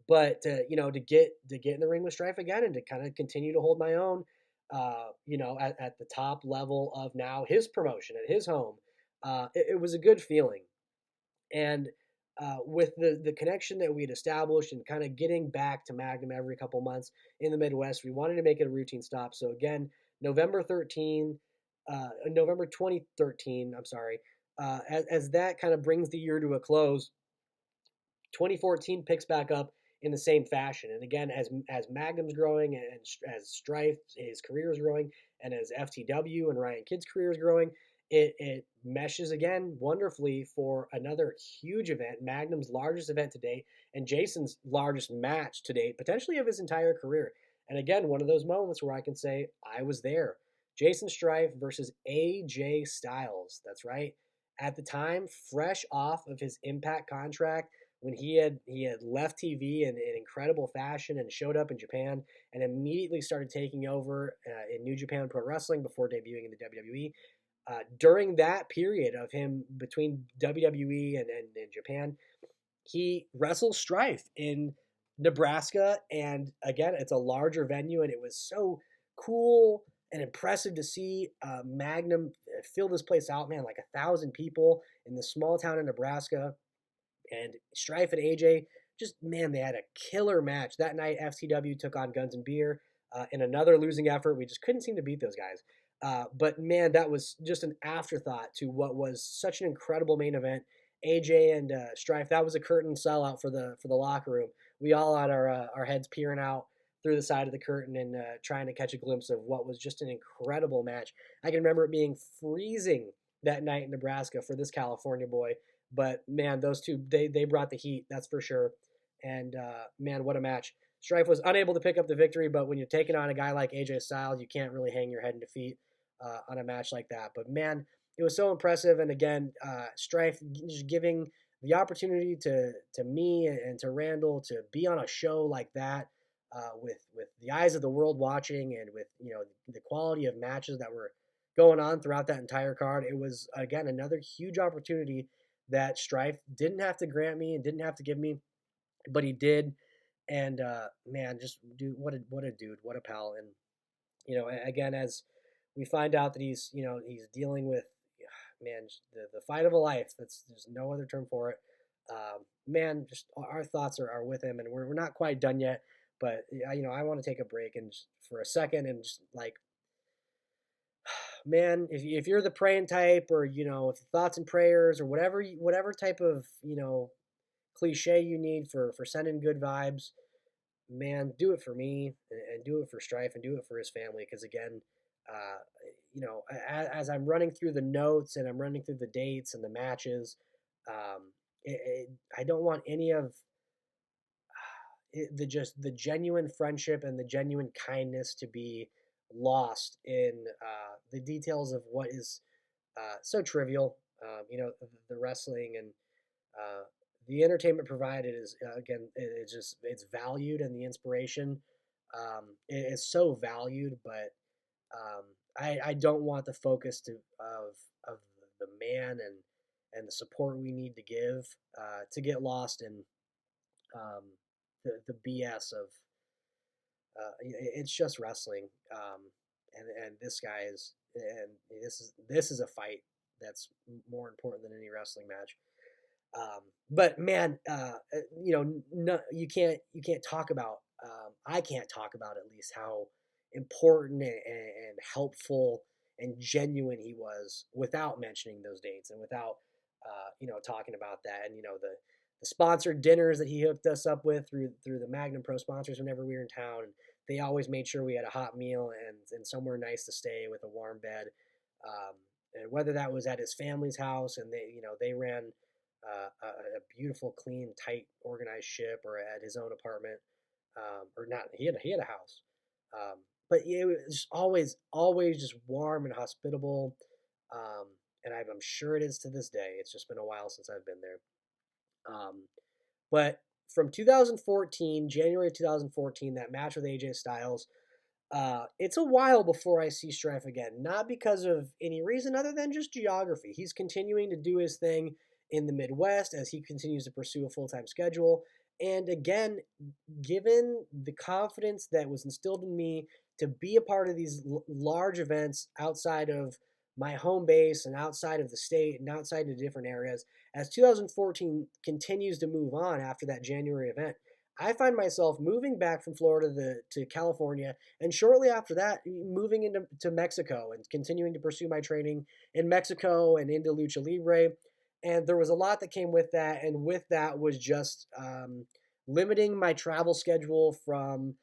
but to get in the ring with Strife again and to kind of continue to hold my own, at the top level of now his promotion at his home, it was a good feeling. And with the connection that we had established and kind of getting back to Magnum every couple months in the Midwest, we wanted to make it a routine stop. So again, November 2013, I'm sorry, as that kind of brings the year to a close, 2014 picks back up in the same fashion. And again, as Magnum's growing and as Strife, his career is growing, and as FTW and Ryan Kidd's career is growing, it meshes again wonderfully for another huge event, Magnum's largest event to date, and Jason's largest match to date, potentially of his entire career. And again, one of those moments where I can say, I was there. Jason Strife versus AJ Styles. That's right. At the time, fresh off of his Impact contract, when he had left TV in incredible fashion and showed up in Japan and immediately started taking over in New Japan Pro Wrestling before debuting in the WWE. During that period of him between WWE and Japan, he wrestled Strife in Nebraska, and again, it's a larger venue, and it was so cool and impressive to see Magnum fill this place out, man, like 1,000 people in this small town in Nebraska. And Strife and AJ, just, man, they had a killer match. That night, FTW took on Guns and Beer in another losing effort. We just couldn't seem to beat those guys. But, man, that was just an afterthought to what was such an incredible main event. AJ and Strife, that was a curtain sellout for the locker room. We all had our heads peering out through the side of the curtain and trying to catch a glimpse of what was just an incredible match. I can remember it being freezing that night in Nebraska for this California boy. But, man, those two, they brought the heat, that's for sure. And, man, what a match. Strife was unable to pick up the victory, but when you're taking on a guy like AJ Styles, you can't really hang your head in defeat on a match like that. But, man, it was so impressive. And, again, Strife just giving the opportunity to me and to Randall to be on a show like that with the eyes of the world watching and with, the quality of matches that were going on throughout that entire card. It was, again, another huge opportunity that Strife didn't have to grant me and didn't have to give me, but he did. And man, just dude, what a dude, what a pal. And again, as we find out that he's dealing with, man, the fight of a life. There's no other term for it. Man, just our thoughts are with him, and we're not quite done yet. But I want to take a break and just, for a second, and just like, man, if you're the praying type, or if thoughts and prayers, or whatever type of cliche you need for sending good vibes, man, do it for me, and do it for Strife, and do it for his family. Because again, uh, as I'm running through the notes and I'm running through the dates and the matches, I don't want any of the genuine friendship and the genuine kindness to be lost in the details of what is so trivial. The wrestling and the entertainment provided is, again, it's valued, and the inspiration is so valued. But I don't want the focus of the man and the support we need to give to get lost in um, the BS of it's just wrestling. And this guy is, and this is a fight that's more important than any wrestling match. But man, no, you can't talk about. I can't talk about, at least, how important and helpful and genuine he was without mentioning those dates, and without talking about that. And the sponsored dinners that he hooked us up with through the Magnum Pro sponsors whenever we were in town. And they always made sure we had a hot meal and somewhere nice to stay with a warm bed. And whether that was at his family's house, and they ran a beautiful, clean, tight, organized ship, or at his own apartment, or not. He had a house, but it was always just warm and hospitable, and I'm sure it is to this day. It's just been a while since I've been there, but from 2014, January 2014, that match with AJ Styles. It's a while before I see Strife again, not because of any reason other than just geography. He's continuing to do his thing in the Midwest as he continues to pursue a full-time schedule. And again, given the confidence that was instilled in me to be a part of these large events outside of my home base and outside of the state and outside of different areas, as 2014 continues to move on after that January event, I find myself moving back from Florida to California, and shortly after that, moving into Mexico and continuing to pursue my training in Mexico and into Lucha Libre. And there was a lot that came with that, and with that was just limiting my travel schedule from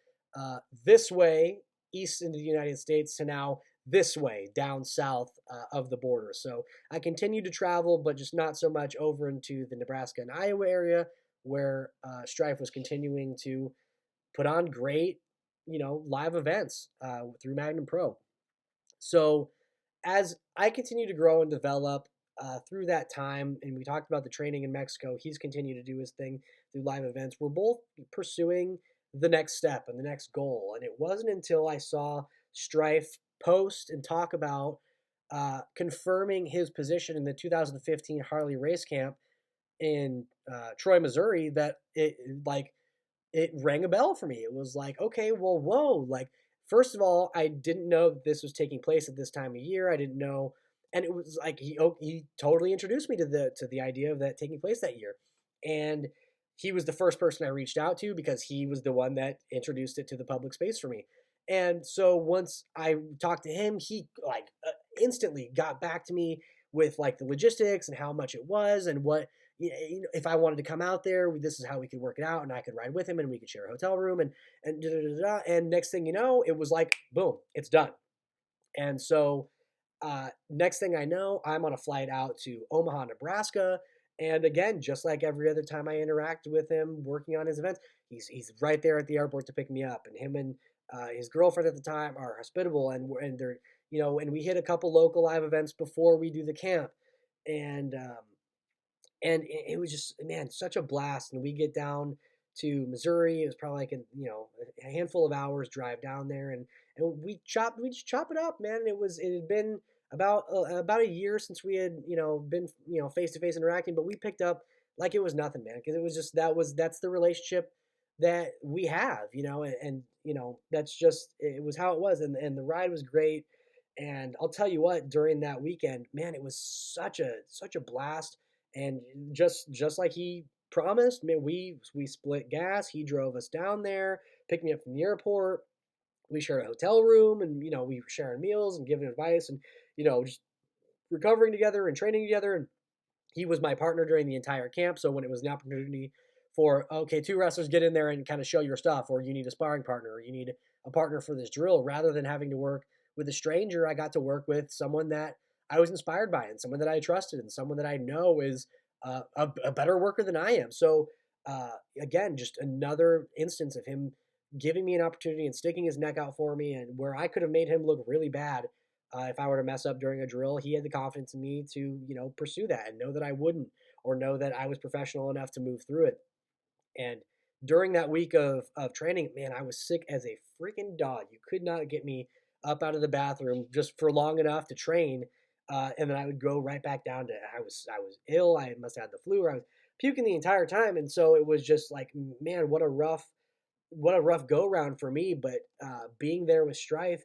this way east into the United States to now this way down south of the border. So I continued to travel, but just not so much over into the Nebraska and Iowa area, where Strife was continuing to put on great, live events through Magnum Pro. So as I continue to grow and develop through that time, and we talked about the training in Mexico, he's continued to do his thing through live events. We're both pursuing the next step and the next goal. And it wasn't until I saw Strife post and talk about confirming his position in the 2015 Harley Race Camp in Troy, Missouri, that it rang a bell for me. It was like, okay, well, whoa, like, first of all, I didn't know that this was taking place at this time of year. I didn't know, and it was like he totally introduced me to the idea of that taking place that year, and he was the first person I reached out to because he was the one that introduced it to the public space for me. And so once I talked to him, he instantly got back to me with like the logistics and how much it was and what, if I wanted to come out there, this is how we could work it out, and I could ride with him, and we could share a hotel room, and da, da, da, da. And next thing you know, it was like, boom, it's done. And so next thing I know, I'm on a flight out to Omaha, Nebraska. And again, just like every other time I interact with him working on his events, he's right there at the airport to pick me up. And him and his girlfriend at the time are hospitable, and they're, and we hit a couple local live events before we do the camp, and it was just, man, such a blast. And we get down to Missouri. It was probably like a handful of hours drive down there, and we just chop it up, man. It had been about a year since we had been face to face interacting, but we picked up like it was nothing, man, because it was just that's the relationship that we have, and that's just it was how it was, and the ride was great. And I'll tell you what, during that weekend, man, it was such a blast. And just like he promised, man, we split gas. He drove us down there, picked me up from the airport. We shared a hotel room, and we were sharing meals and giving advice, and just recovering together and training together. And he was my partner during the entire camp. So when it was an opportunity for, okay, two wrestlers, get in there and kind of show your stuff, or you need a sparring partner, or you need a partner for this drill, rather than having to work with a stranger, I got to work with someone that I was inspired by, and someone that I trusted, and someone that I know is a better worker than I am. So again, just another instance of him giving me an opportunity and sticking his neck out for me, and where I could have made him look really bad if I were to mess up during a drill, he had the confidence in me to, pursue that and know that I wouldn't, or know that I was professional enough to move through it. And during that week of training, man, I was sick as a freaking dog. You could not get me up out of the bathroom just for long enough to train. And then I would go right back down to, I was ill. I must have had the flu, or I was puking the entire time. And so it was just like, man, what a rough go round for me. But being there with Strife,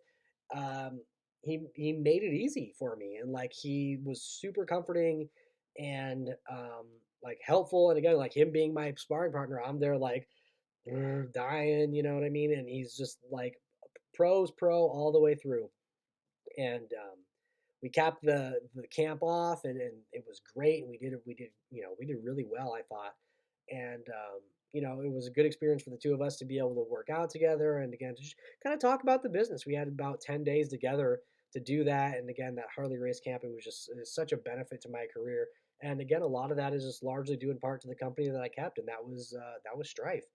um, he made it easy for me, and like he was super comforting and like helpful. And again, like him being my sparring partner, I'm there like dying, you know what I mean? And he's just like pro all the way through. And we capped the camp off, and it was great. And we did really well, I thought. And it was a good experience for the two of us to be able to work out together, and again to just kind of talk about the business. We had about 10 days together to do that, and again, that Harley race camp, it was such a benefit to my career. And again, a lot of that is just largely due in part to the company that I kept, and that was Strife.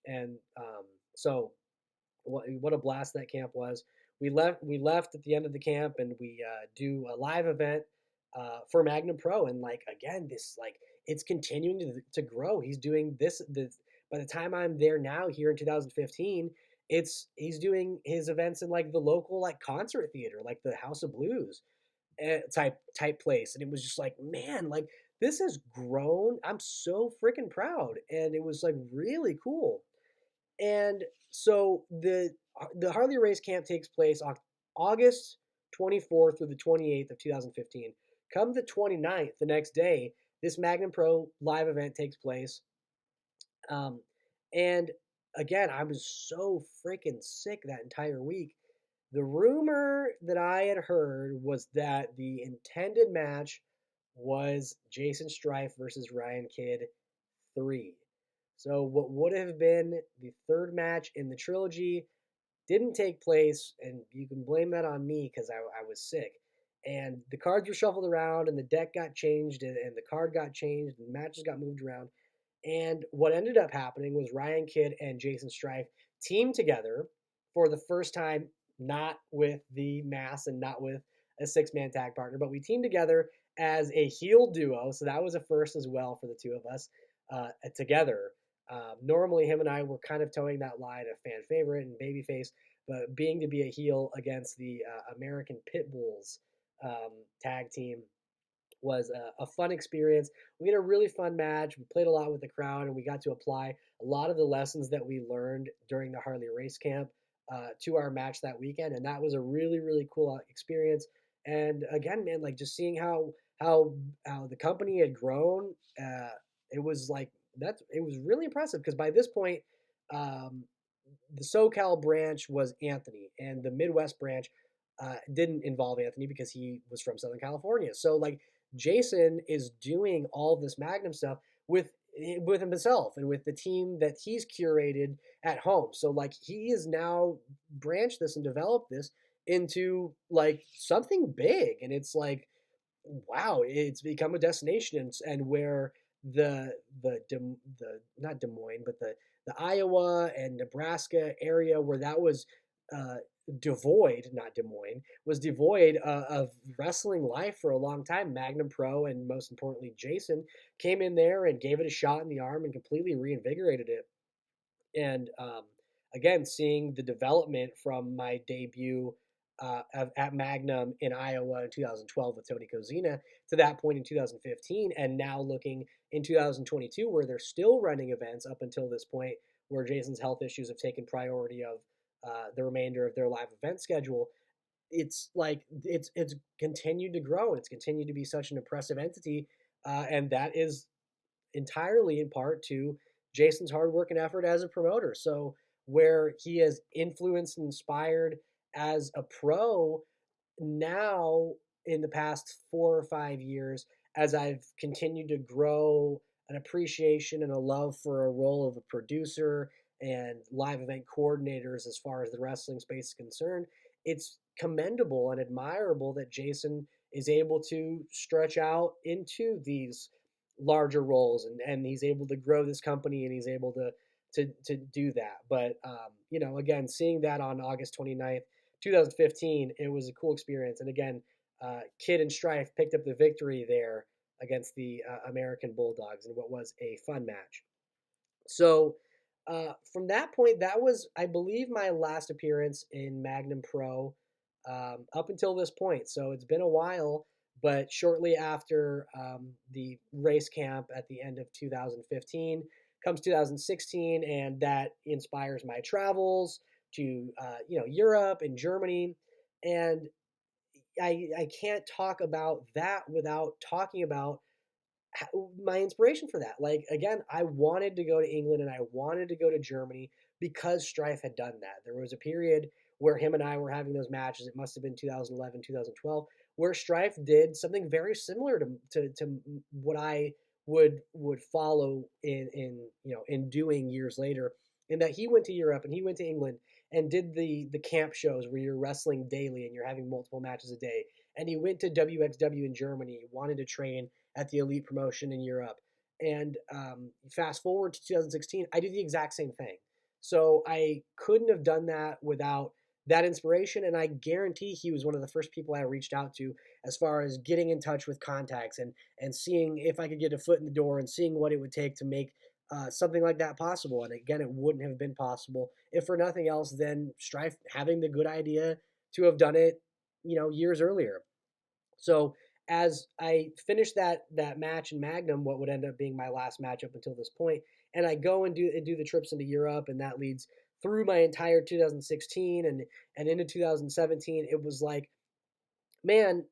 And so what a blast that camp was. We left at the end of the camp, and we do a live event for Magnum Pro. And like again, this like it's continuing to grow. He's doing this. By the time I'm there now, here in 2015, he's doing his events in like the local like concert theater, like the House of Blues type place. And it was just like, man, like this has grown. I'm so freaking proud, and it was like really cool. And so the Harley Race Camp takes place on August 24th through the 28th of 2015. Come the 29th, the next day, this Magnum Pro live event takes place. Um, and again, I was so freaking sick that entire week. The rumor that I had heard was that the intended match was Jason Strife versus Ryan Kidd 3. So what would have been the third match in the trilogy didn't take place, and you can blame that on me because I was sick. And the cards were shuffled around, and the deck got changed, and the card got changed, and matches got moved around. And what ended up happening was Ryan Kidd and Jason Strife teamed together for the first time, not with the mass and not with a six-man tag partner, but we teamed together as a heel duo. So that was a first as well for the two of us together. Normally, him and I were kind of towing that line of fan favorite and babyface, but being to be a heel against the American Pit Bulls tag team was a fun experience. We had a really fun match. We played a lot with the crowd, and we got to apply a lot of the lessons that we learned during the Harley Race Camp to our match that weekend, and that was a really really cool experience. And again, man, like just seeing how the company had grown, it was like it was really impressive because by this point, um, the SoCal branch was Anthony, and the Midwest branch didn't involve Anthony because he was from Southern California. So like Jason is doing all this Magnum stuff with himself and with the team that he's curated at home. So like he is now branched this and developed this into like something big, and it's like wow, it's become a destination, and where the not Des Moines, but the Iowa and Nebraska area where that was uh, devoid, not Des Moines, was devoid of wrestling life for a long time. Magnum Pro and most importantly Jason came in there and gave it a shot in the arm and completely reinvigorated it. And again, seeing the development from my debut at Magnum in Iowa in 2012 with Tony Kozina to that point in 2015, and now looking in 2022 where they're still running events up until this point, where Jason's health issues have taken priority of the remainder of their live event schedule. It's like it's continued to grow, and it's continued to be such an impressive entity, and that is entirely in part to Jason's hard work and effort as a promoter. So where he has influenced and inspired as a pro, now in the past 4 or 5 years, as I've continued to grow an appreciation and a love for a role of a producer and live event coordinators as far as the wrestling space is concerned, it's commendable and admirable that Jason is able to stretch out into these larger roles, and he's able to grow this company, and he's able to do that. But again, seeing that on August 29th, 2015, it was a cool experience. And again, Kid and Strife picked up the victory there against the American Bulldogs in what was a fun match. So from that point, that was, I believe, my last appearance in Magnum Pro up until this point. So it's been a while, but shortly after the race camp at the end of 2015 comes 2016, and that inspires my travels to Europe and Germany. And I can't talk about that without talking about my inspiration for that. Like, again, I wanted to go to England and I wanted to go to Germany because Strife had done that. There was a period where him and I were having those matches. It must have been 2011, 2012, where Strife did something very similar to what I would follow in doing years later, in that he went to Europe and he went to England and did the camp shows where you're wrestling daily and you're having multiple matches a day. And he went to WXW in Germany, wanted to train at the elite promotion in Europe. And fast forward to 2016, I did the exact same thing. So I couldn't have done that without that inspiration. And I guarantee he was one of the first people I reached out to as far as getting in touch with contacts and seeing if I could get a foot in the door and seeing what it would take to make something like that possible. And again, it wouldn't have been possible if for nothing else than Strife having the good idea to have done it, years earlier. So as I finished that match in Magnum, what would end up being my last match up until this point, and I go and do the trips into Europe, and that leads through my entire 2016 and into 2017. It was like, man,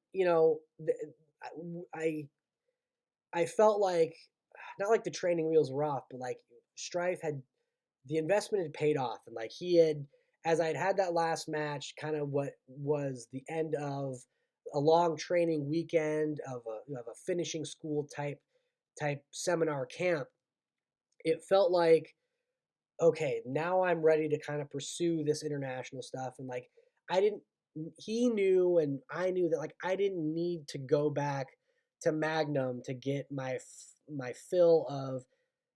I felt like, not like the training wheels were off, but like Strife had, the investment had paid off, and like he had, as I'd had that last match, kind of what was the end of a long training weekend of a finishing school type seminar camp. It felt like, okay, now I'm ready to kind of pursue this international stuff. And like, he knew and I knew that like I didn't need to go back to Magnum to get my fill of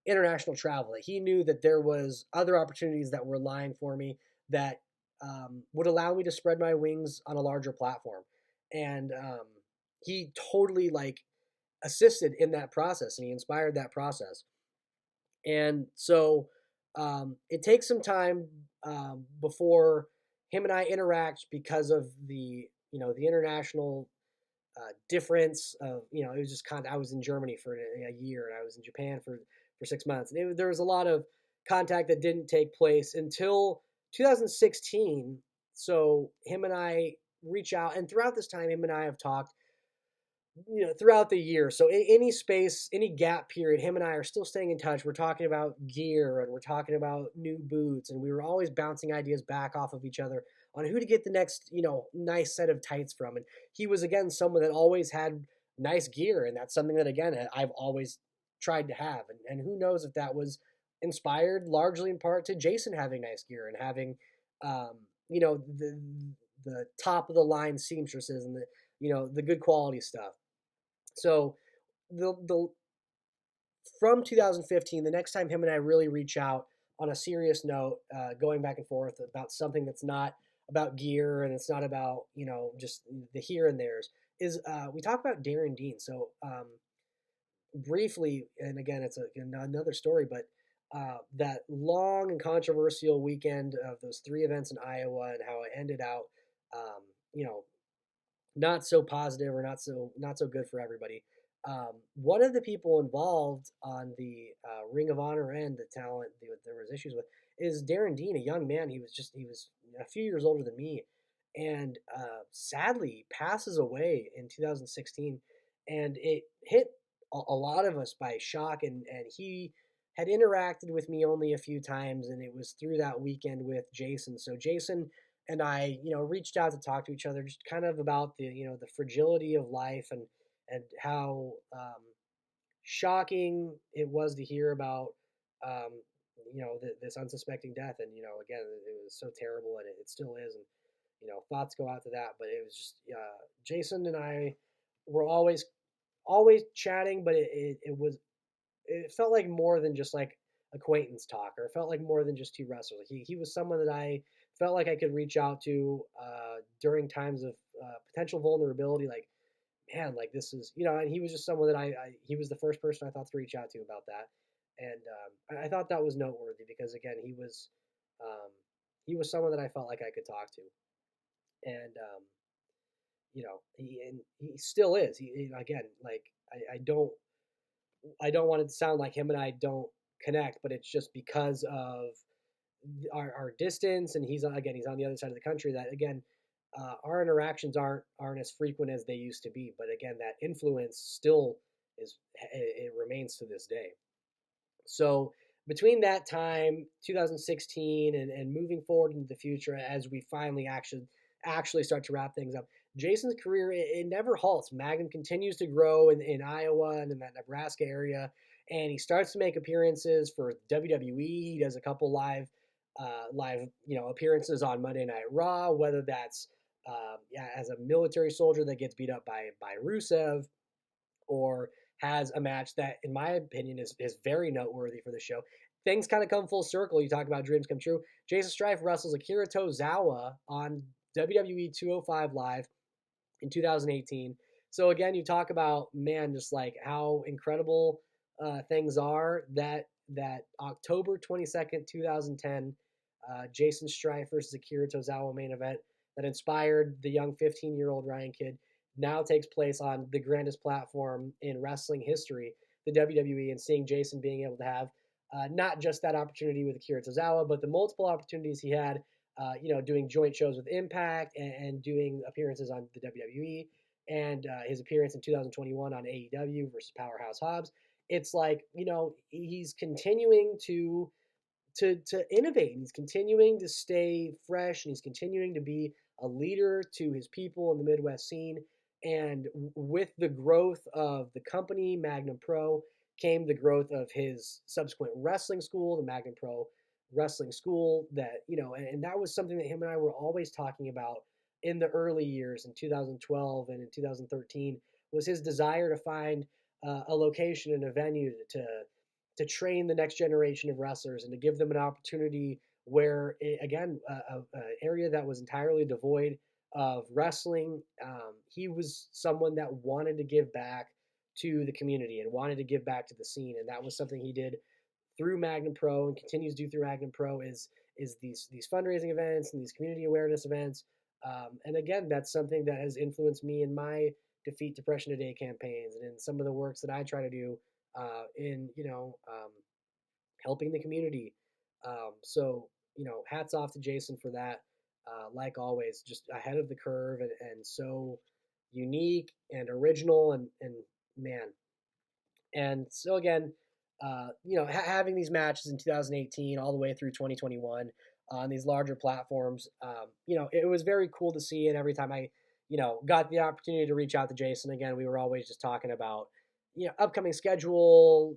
international travel. He knew that there was other opportunities that were lying for me that would allow me to spread my wings on a larger platform. And he totally like assisted in that process, and he inspired that process. And so it takes some time before him and I interact because of the international difference of it was just I was in Germany for a year, and I was in Japan for 6 months, and there was a lot of contact that didn't take place until 2016. So him and I reach out, and throughout this time, him and I have talked throughout the year. So any space, any gap period, him and I are still staying in touch. We're talking about gear, and we're talking about new boots, and we were always bouncing ideas back off of each other on who to get the next, nice set of tights from. And he was, again, someone that always had nice gear, and that's something that, again, I've always tried to have. And who knows if that was inspired largely in part to Jason having nice gear and having, the top of the line seamstresses and the good quality stuff. So the from 2015, the next time him and I really reach out on a serious note, going back and forth about something that's not about gear and it's not about just the here and there's, is we talk about Darren Dean. So briefly, and again, it's another story, but that long and controversial weekend of those 3 events in Iowa and how it ended out you know, not so positive or not so good for everybody. One of the people involved on the Ring of Honor end, the talent there was issues with, is Darren Dean, a young man. He was a few years older than me, and sadly passes away in 2016, and it hit a lot of us by shock. And he had interacted with me only a few times, and it was through that weekend with Jason. So Jason and I, reached out to talk to each other, just kind of about the fragility of life, and how shocking it was to hear about, this unsuspecting death. And again, it was so terrible, and it still is. And thoughts go out to that. But it was just Jason and I were always chatting, but it felt like more than just like acquaintance talk, or it felt like more than just two wrestlers. He was someone that I felt like I could reach out to during times of potential vulnerability. Like, man, like this is, and he was just someone that he was the first person I thought to reach out to about that. And I thought that was noteworthy because, again, he was someone that I felt like I could talk to. And, he still is. Again, like, I don't want it to sound like him and I don't connect, but it's just because of our distance, and he's on the other side of the country, that again, our interactions aren't as frequent as they used to be. But again, that influence still it remains to this day. So between that time, 2016, and moving forward into the future, as we finally actually start to wrap things up, Jason's career, it never halts. Magnum continues to grow in Iowa and in that Nebraska area, and he starts to make appearances for WWE. He does a couple live appearances on Monday Night Raw, whether that's as a military soldier that gets beat up by Rusev, or has a match that, in my opinion, is very noteworthy for the show. Things kind of come full circle. You talk about dreams come true. Jason Strife wrestles Akira Tozawa on WWE 205 Live in 2018. So again, you talk about, man, just like how incredible things are. That October 22nd, 2010, Jason Strife versus Akira Tozawa main event that inspired the young 15-year-old Ryan Kidd now takes place on the grandest platform in wrestling history, the WWE, and seeing Jason being able to have not just that opportunity with Akira Tozawa, but the multiple opportunities he had, doing joint shows with Impact, and doing appearances on the WWE, and his appearance in 2021 on AEW versus Powerhouse Hobbs. It's like, he's continuing to innovate, and he's continuing to stay fresh, and he's continuing to be a leader to his people in the Midwest scene. And with the growth of the company, Magnum Pro, came the growth of his subsequent wrestling school, the Magnum Pro Wrestling School, that, and that was something that him and I were always talking about in the early years in 2012 and in 2013, was his desire to find a location and a venue to train the next generation of wrestlers, and to give them an opportunity where, again, an area that was entirely devoid of wrestling. He was someone that wanted to give back to the community and wanted to give back to the scene, and that was something he did through Magnum Pro and continues to do through Magnum Pro, is these fundraising events and these community awareness events. And again, that's something that has influenced me in my Defeat Depression Today campaigns, and in some of the works that I try to do in helping the community. So hats off to Jason for that. Like always, just ahead of the curve, and so unique and original, and man. And so again, having these matches in 2018 all the way through 2021 on these larger platforms, it was very cool to see. And every time I, got the opportunity to reach out to Jason again, we were always just talking about, upcoming schedule,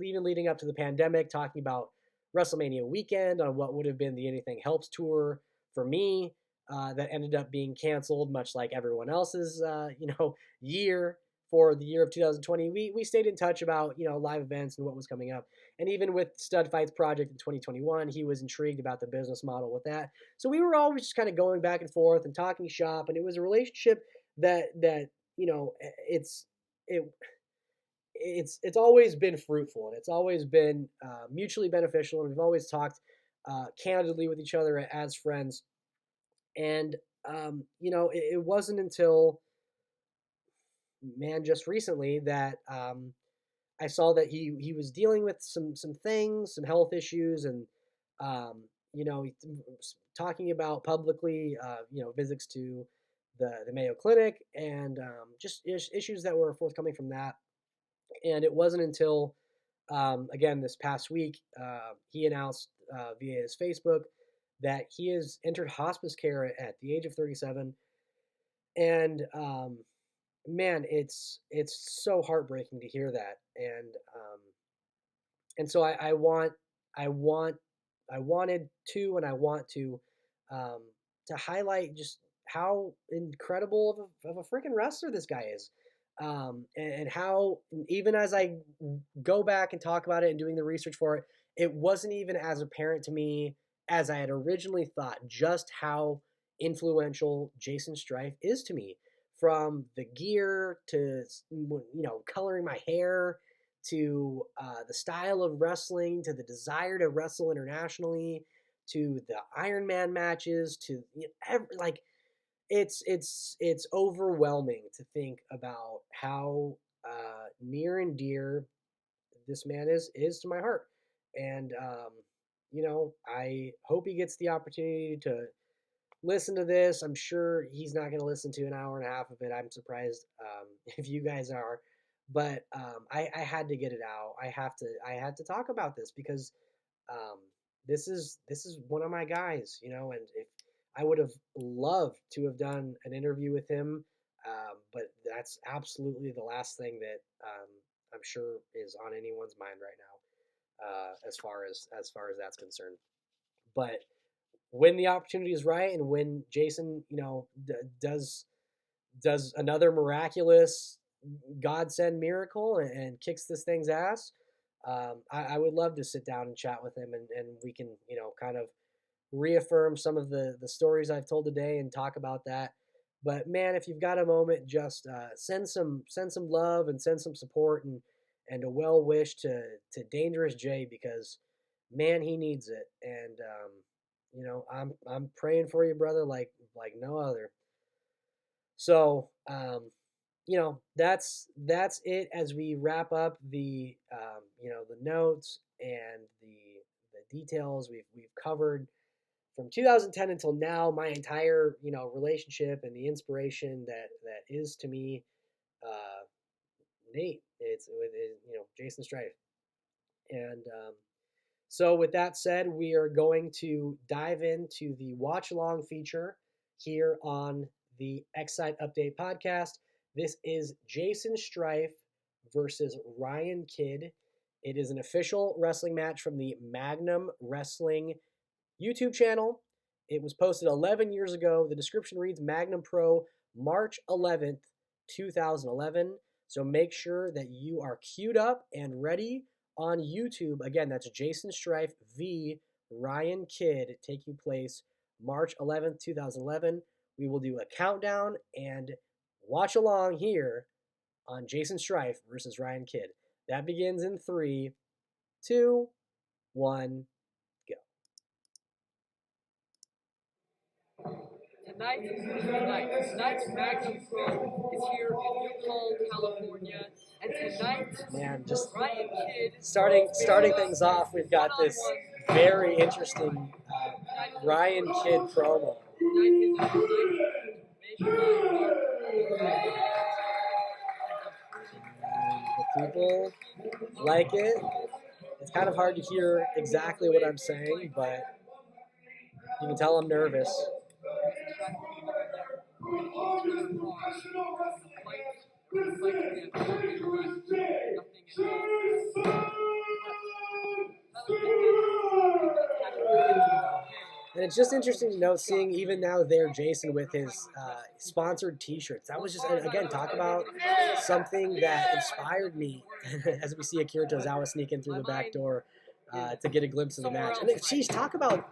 even leading up to the pandemic, talking about WrestleMania weekend on what would have been the Anything Helps tour for me, that ended up being canceled, much like everyone else's, year for the year of 2020. We stayed in touch about, live events and what was coming up. And even with Stud Fights Project in 2021, he was intrigued about the business model with that. So we were always just kind of going back and forth and talking shop, and it was a relationship that it's always been fruitful, and it's always been mutually beneficial, and we've always talked candidly with each other as friends. And it wasn't until, man, just recently that I saw that he was dealing with some things, some health issues, and um, talking about publicly, visits to the Mayo Clinic, and just issues that were forthcoming from that. And it wasn't until again this past week he announced via his Facebook that he has entered hospice care at the age of 37, and man, it's so heartbreaking to hear that, and so I want I wanted to and I want um, to highlight just how incredible of a freaking wrestler this guy is, and how even as I go back and talk about it and doing the research for it, it wasn't even as apparent to me as I had originally thought just how influential Jason Strife is to me, from the gear to coloring my hair to the style of wrestling to the desire to wrestle internationally to the Iron Man matches to like it's overwhelming to think about how near and dear this man is to my heart, and I hope he gets the opportunity to listen to this. I'm sure he's not going to listen to an hour and a half of it. I'm surprised if you guys are, but I had to get it out. I had to talk about this because um, this is one of my guys, and if I would have loved to have done an interview with him, but that's absolutely the last thing that I'm sure is on anyone's mind right now, as far as that's concerned. But when the opportunity is right, and when Jason, does another miraculous godsend miracle and kicks this thing's ass, I would love to sit down and chat with him, and we can, kind of reaffirm some of the stories I've told today and talk about that. But man, if you've got a moment, just send some love and send some support and a well wish to Dangerous Jay, because man, he needs it. And I'm praying for you, brother, like no other. So that's it as we wrap up the notes and the details we've covered from 2010 until now, my entire relationship and the inspiration that is to me uh, Nate. It's with Jason Strife, and so with that said, we are going to dive into the watch along feature here on the XSite Update podcast. This is Jason Strife versus Ryan Kidd. It is an official wrestling match from the Magnum Wrestling YouTube channel. It was posted 11 years ago. The description reads Magnum Pro, March 11th, 2011. So make sure that you are queued up and ready on YouTube. Again, that's Jason Strife v. Ryan Kidd, taking place March 11th, 2011. We will do a countdown and watch along here on Jason Strife versus Ryan Kidd. That begins in 3, 2, 1. Tonight's Magnum Pro is here in Newhall, California, and tonight, man, just Ryan Kidd starting things off. We've got this very interesting Ryan Kidd promo. The people like it. It's kind of hard to hear exactly what I'm saying, but you can tell I'm nervous. And it's just interesting to note, seeing even now there Jason with his sponsored T-shirts. That was just, again, talk about something that inspired me as we see Akira Tozawa sneak in through the back door to get a glimpse of the match. And geez, talk about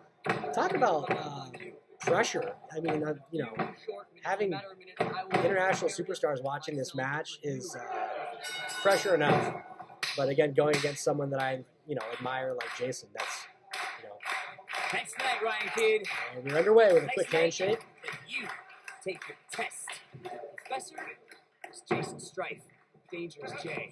pressure. I mean, having international superstars watching this match is pressure enough. But again, going against someone that I admire like Jason, that's Thanks tonight, Ryan Kidd. And we're underway with a quick handshake. You take the test. Professor is Jason Strife, Dangerous J.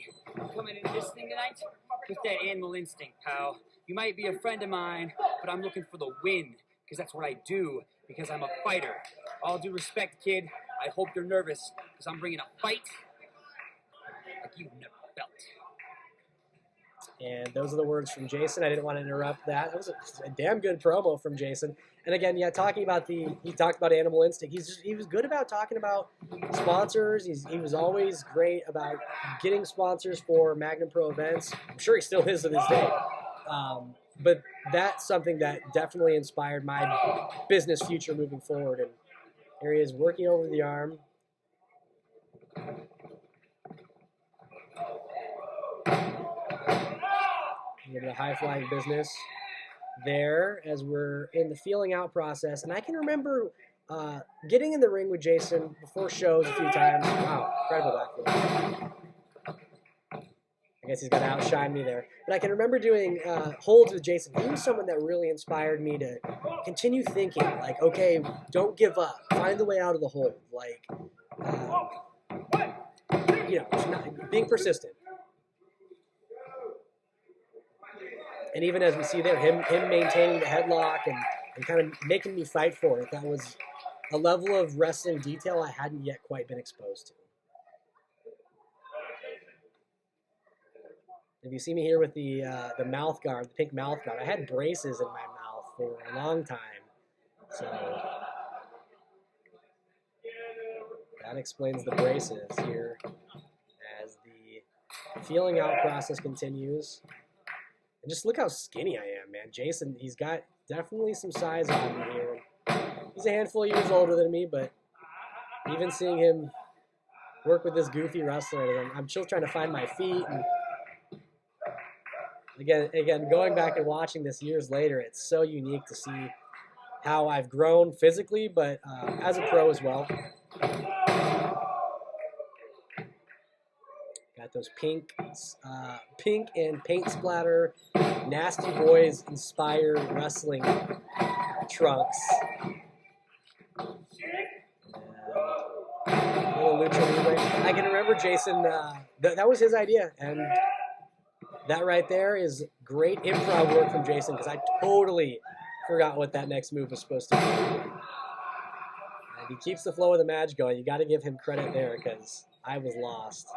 Coming into this thing tonight with that animal instinct, pal. You might be a friend of mine, but I'm looking for the win, because that's what I do, because I'm a fighter. All due respect, kid, I hope you're nervous, because I'm bringing a fight like you've never felt. And those are the words from Jason. I didn't want to interrupt that. That was a damn good promo from Jason. And again, yeah, talking about he talked about Animal Instinct. He was good about talking about sponsors. He was always great about getting sponsors for Magnum Pro events. I'm sure he still is to this day. But that's something that definitely inspired my business future moving forward. And here he is working over the arm. A little bit of high-flying business there as we're in the feeling out process. And I can remember getting in the ring with Jason before shows a few times. Wow, incredible backflip. I guess he's got to outshine me there. But I can remember doing holds with Jason. He was someone that really inspired me to continue thinking, like, okay, don't give up. Find the way out of the hold. Like, being persistent. And even as we see there, him maintaining the headlock and kind of making me fight for it, that was a level of wrestling detail I hadn't yet quite been exposed to. If you see me here with the mouth guard, the pink mouth guard, I had braces in my mouth for a long time. So that explains the braces here as the feeling out process continues. And just look how skinny I am, man. Jason, he's got definitely some size on me here. He's a handful of years older than me, but even seeing him work with this goofy wrestler, I'm still trying to find my feet. And again, going back and watching this years later, it's so unique to see how I've grown physically, but as a pro as well. Got those pink and paint splatter, Nasty Boys inspired wrestling trunks. Little lucha libre. I can remember Jason. That was his idea, and that right there is great improv work from Jason because I totally forgot what that next move was supposed to be. And he keeps the flow of the match going. You got to give him credit there because I was lost.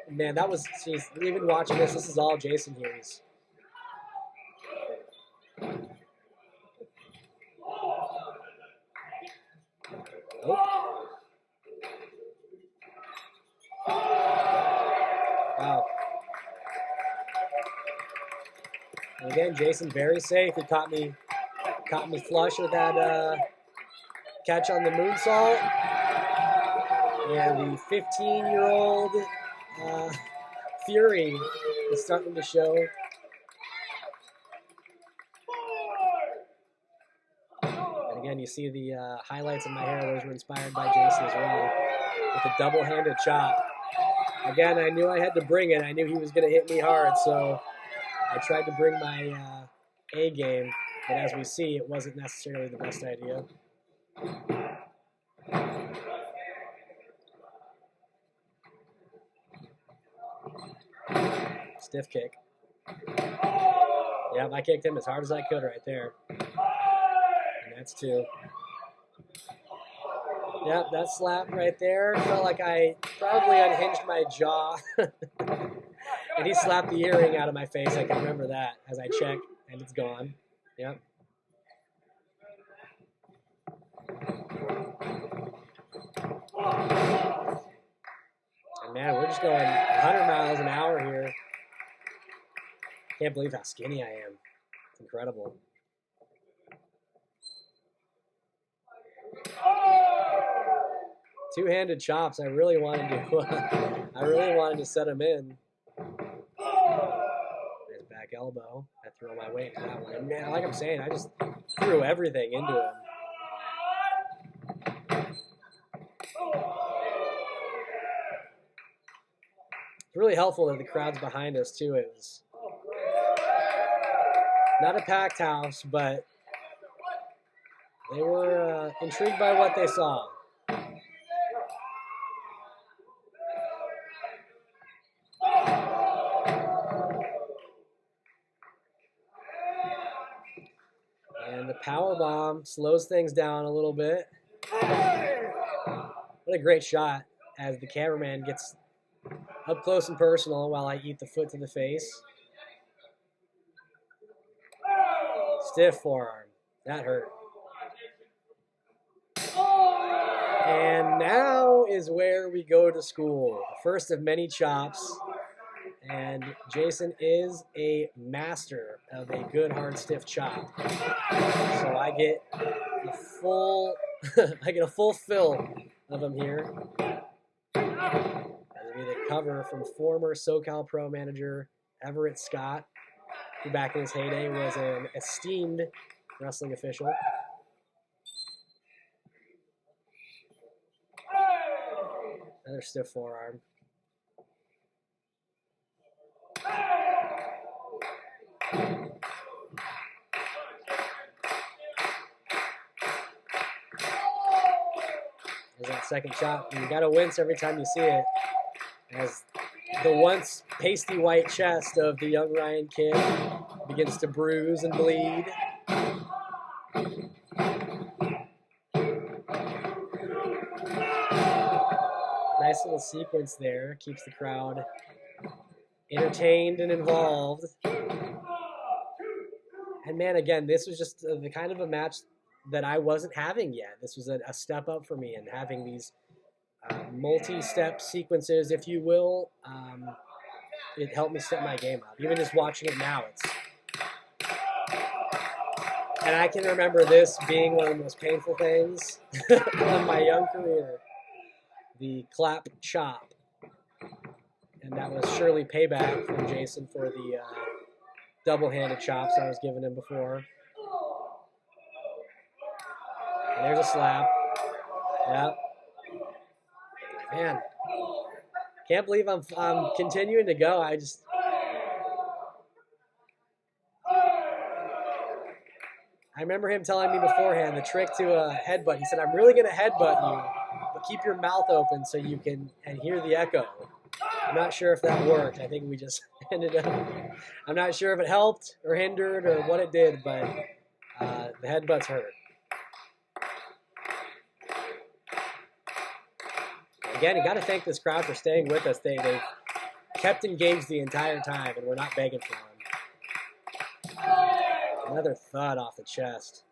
Man, that was, geez, even watching this is all Jason here. Oh. Wow. And again, Jason very safe. He caught me flush with that catch on the moonsault. And the 15-year-old Fury is starting to show. And again, you see the highlights of my hair. Those were inspired by Jason as well. With a double-handed chop. Again, I knew I had to bring it. I knew he was going to hit me hard, so I tried to bring my A game. But as we see, it wasn't necessarily the best idea. Stiff kick. Yep, I kicked him as hard as I could right there. And that's two. Yep, that slap right there felt like I probably unhinged my jaw. And he slapped the earring out of my face. I can remember that as I check, and it's gone. Yep. And man, we're just going 100 miles an hour here. Can't believe how skinny I am. It's incredible. Two-handed chops. I really wanted to set him in. There's back elbow. I threw all my weight into that one. And man, like I'm saying, I just threw everything into him. It's really helpful that the crowd's behind us too. Not a packed house, but they were intrigued by what they saw. And the power bomb slows things down a little bit. What a great shot as the cameraman gets up close and personal while I eat the foot to the face. Stiff forearm. That hurt. And now is where we go to school. The first of many chops. And Jason is a master of a good hard stiff chop. So I get a full fill of them here. As we get a cover from former SoCal Pro manager Everett Scott, who back in his heyday was an esteemed wrestling official. Another stiff forearm. There's that second chop, and you gotta wince every time you see it. As the once pasty white chest of the young Ryan Kidd begins to bruise and bleed. Nice little sequence there, keeps the crowd entertained and involved. And man, again, this was just the kind of a match that I wasn't having yet. This was a step up for me, and having these multi-step sequences, if you will, it helped me step my game up. Even just watching it now, and I can remember this being one of the most painful things of my young career, the clap chop. And that was surely payback from Jason for the double-handed chops I was giving him before. And there's a slap. Yep. Man, can't believe I'm continuing to go. I remember him telling me beforehand the trick to a headbutt. He said, "I'm really going to headbutt you, but keep your mouth open so you can hear the echo." I'm not sure if that worked. I think we just ended up. I'm not sure if it helped or hindered or what it did, but the headbutts hurt. Again, you got to thank this crowd for staying with us. They've kept engaged the entire time, and we're not begging for them. Another thud off the chest.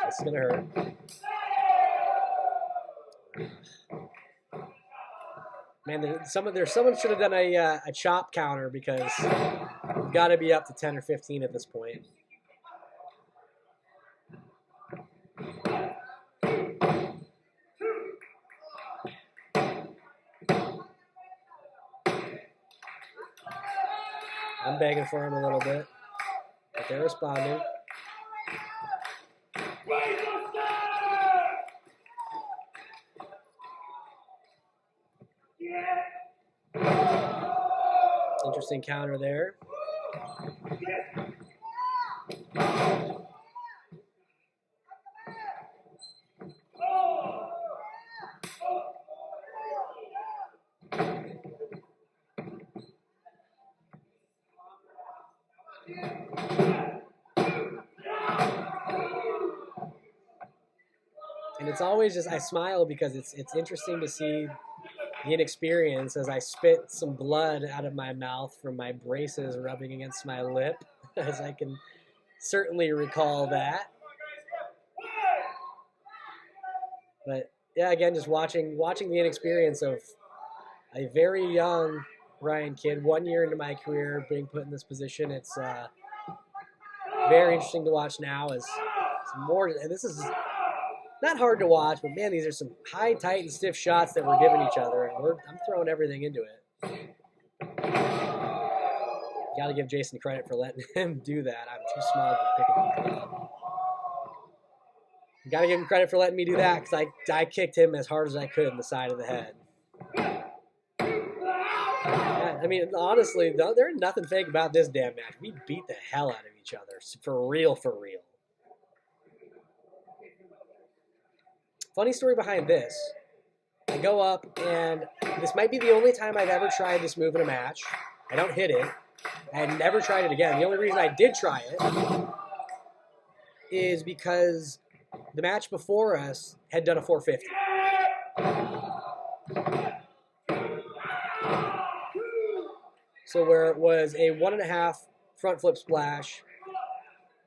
This is gonna hurt. Man, someone should have done a chop counter, because we've got to be up to 10 or 15 at this point. I'm begging for him a little bit, but they're responding. Interesting counter there. And it's always just, I smile because it's interesting to see the inexperience as I spit some blood out of my mouth from my braces rubbing against my lip, as I can certainly recall that. But yeah, again, just watching the inexperience of a very young Ryan Kidd, 1 year into my career being put in this position. It's very interesting to watch now as some more, and this is not hard to watch, but man, these are some high, tight, and stiff shots that we're giving each other, and I'm throwing everything into it. Got to give Jason credit for letting him do that. I'm too small to be picking people up. Got to give him credit for letting me do that because I kicked him as hard as I could in the side of the head. Yeah, I mean, honestly, though, there's nothing fake about this damn match. We beat the hell out of each other. For real, for real. Funny story behind this. I go up, and this might be the only time I've ever tried this move in a match. I don't hit it. I never tried it again. The only reason I did try it is because the match before us had done a 450. So where it was a 1.5 front flip splash,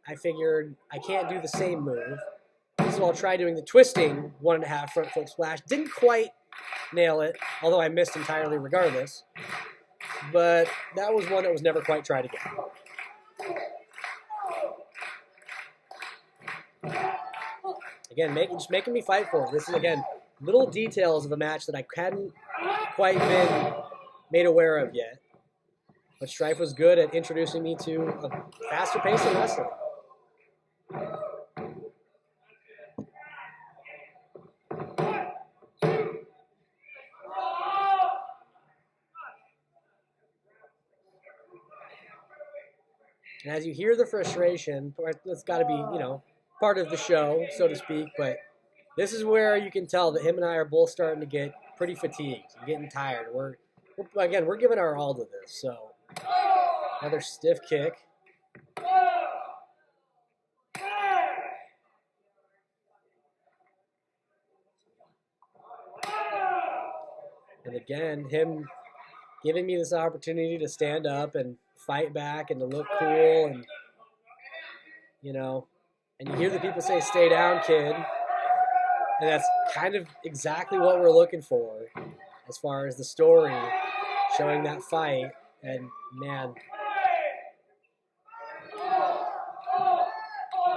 I figured I can't do the same move. So I'll try doing the twisting 1.5 front flip splash. Didn't quite nail it, although I missed entirely regardless. But that was one that was never quite tried again. Again, just making me fight for it. This is, again, little details of a match that I hadn't quite been made aware of yet. But Strife was good at introducing me to a faster pace in wrestling. And as you hear the frustration, it's got to be, part of the show, so to speak. But this is where you can tell that him and I are both starting to get pretty fatigued, getting tired. We're giving our all to this. So another stiff kick. And again, him giving me this opportunity to stand up and fight back and to look cool and, and you hear the people say, "Stay down, kid." And that's kind of exactly what we're looking for as far as the story, showing that fight. And, man,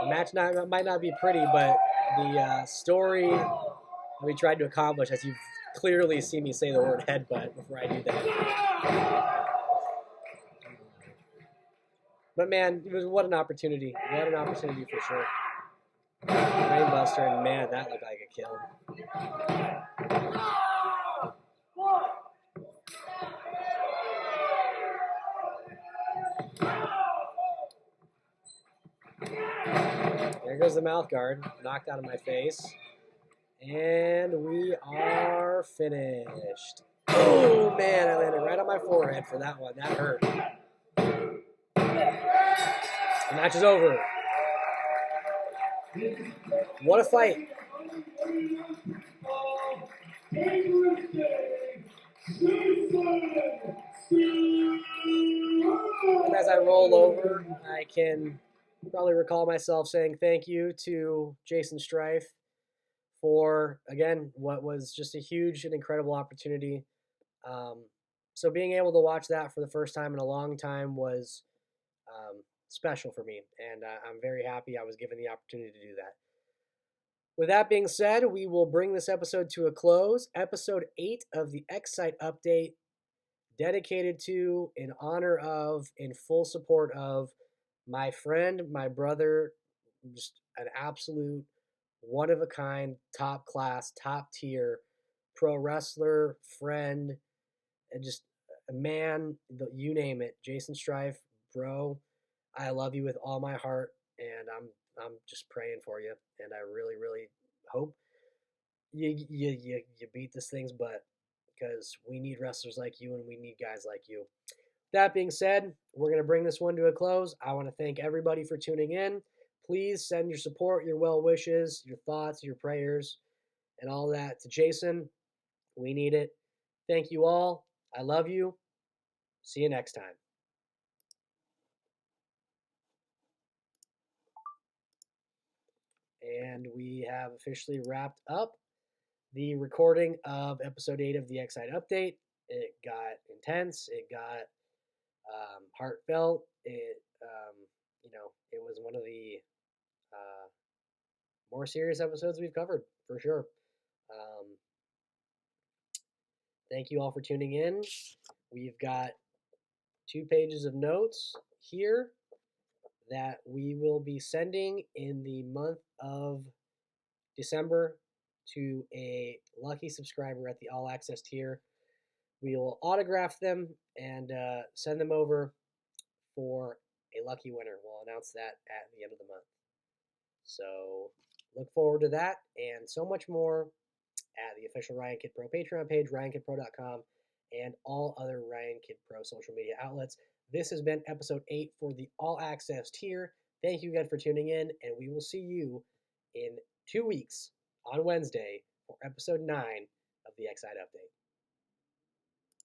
the match might not be pretty, but the story that we tried to accomplish, as you've clearly seen me say the word headbutt before I do that. But, man, what an opportunity. What an opportunity for sure. Brainbuster, and man, that looked like a kill. There goes the mouth guard, knocked out of my face. And we are finished. Oh, man, I landed right on my forehead for that one. That hurt. The match is over. What a fight. And as I roll over, I can probably recall myself saying thank you to Jason Strife for, again, what was just a huge and incredible opportunity. So being able to watch that for the first time in a long time was special for me, and I'm very happy I was given the opportunity to do that. With that being said, we will bring this episode to a close. Episode 8 of the XSite update, dedicated to, in honor of, in full support of my friend, my brother, just an absolute one-of-a-kind, top class, top tier pro wrestler, friend, and just a man, you name it. Jason Strife, bro, I love you with all my heart, and I'm just praying for you, and I really, really hope you beat this thing's butt, because we need wrestlers like you, and we need guys like you. That being said, we're going to bring this one to a close. I want to thank everybody for tuning in. Please send your support, your well wishes, your thoughts, your prayers, and all that to Jason. We need it. Thank you all. I love you. See you next time. And we have officially wrapped up the recording of episode 8 of the XSite update. It got intense. It got heartfelt. It was one of the more serious episodes we've covered, for sure. Thank you all for tuning in. We've got 2 pages of notes here that we will be sending in the month of December to a lucky subscriber at the All Access tier. We will autograph them and send them over for a lucky winner. We'll announce that at the end of the month. So look forward to that and so much more at the official Ryan Kid Pro Patreon page, ryankidpro.com, and all other Ryan Kid Pro social media outlets. This has been episode 8 for the All Access tier. Thank you again for tuning in, and we will see you in 2 weeks on Wednesday for episode 9 of the XSite Update.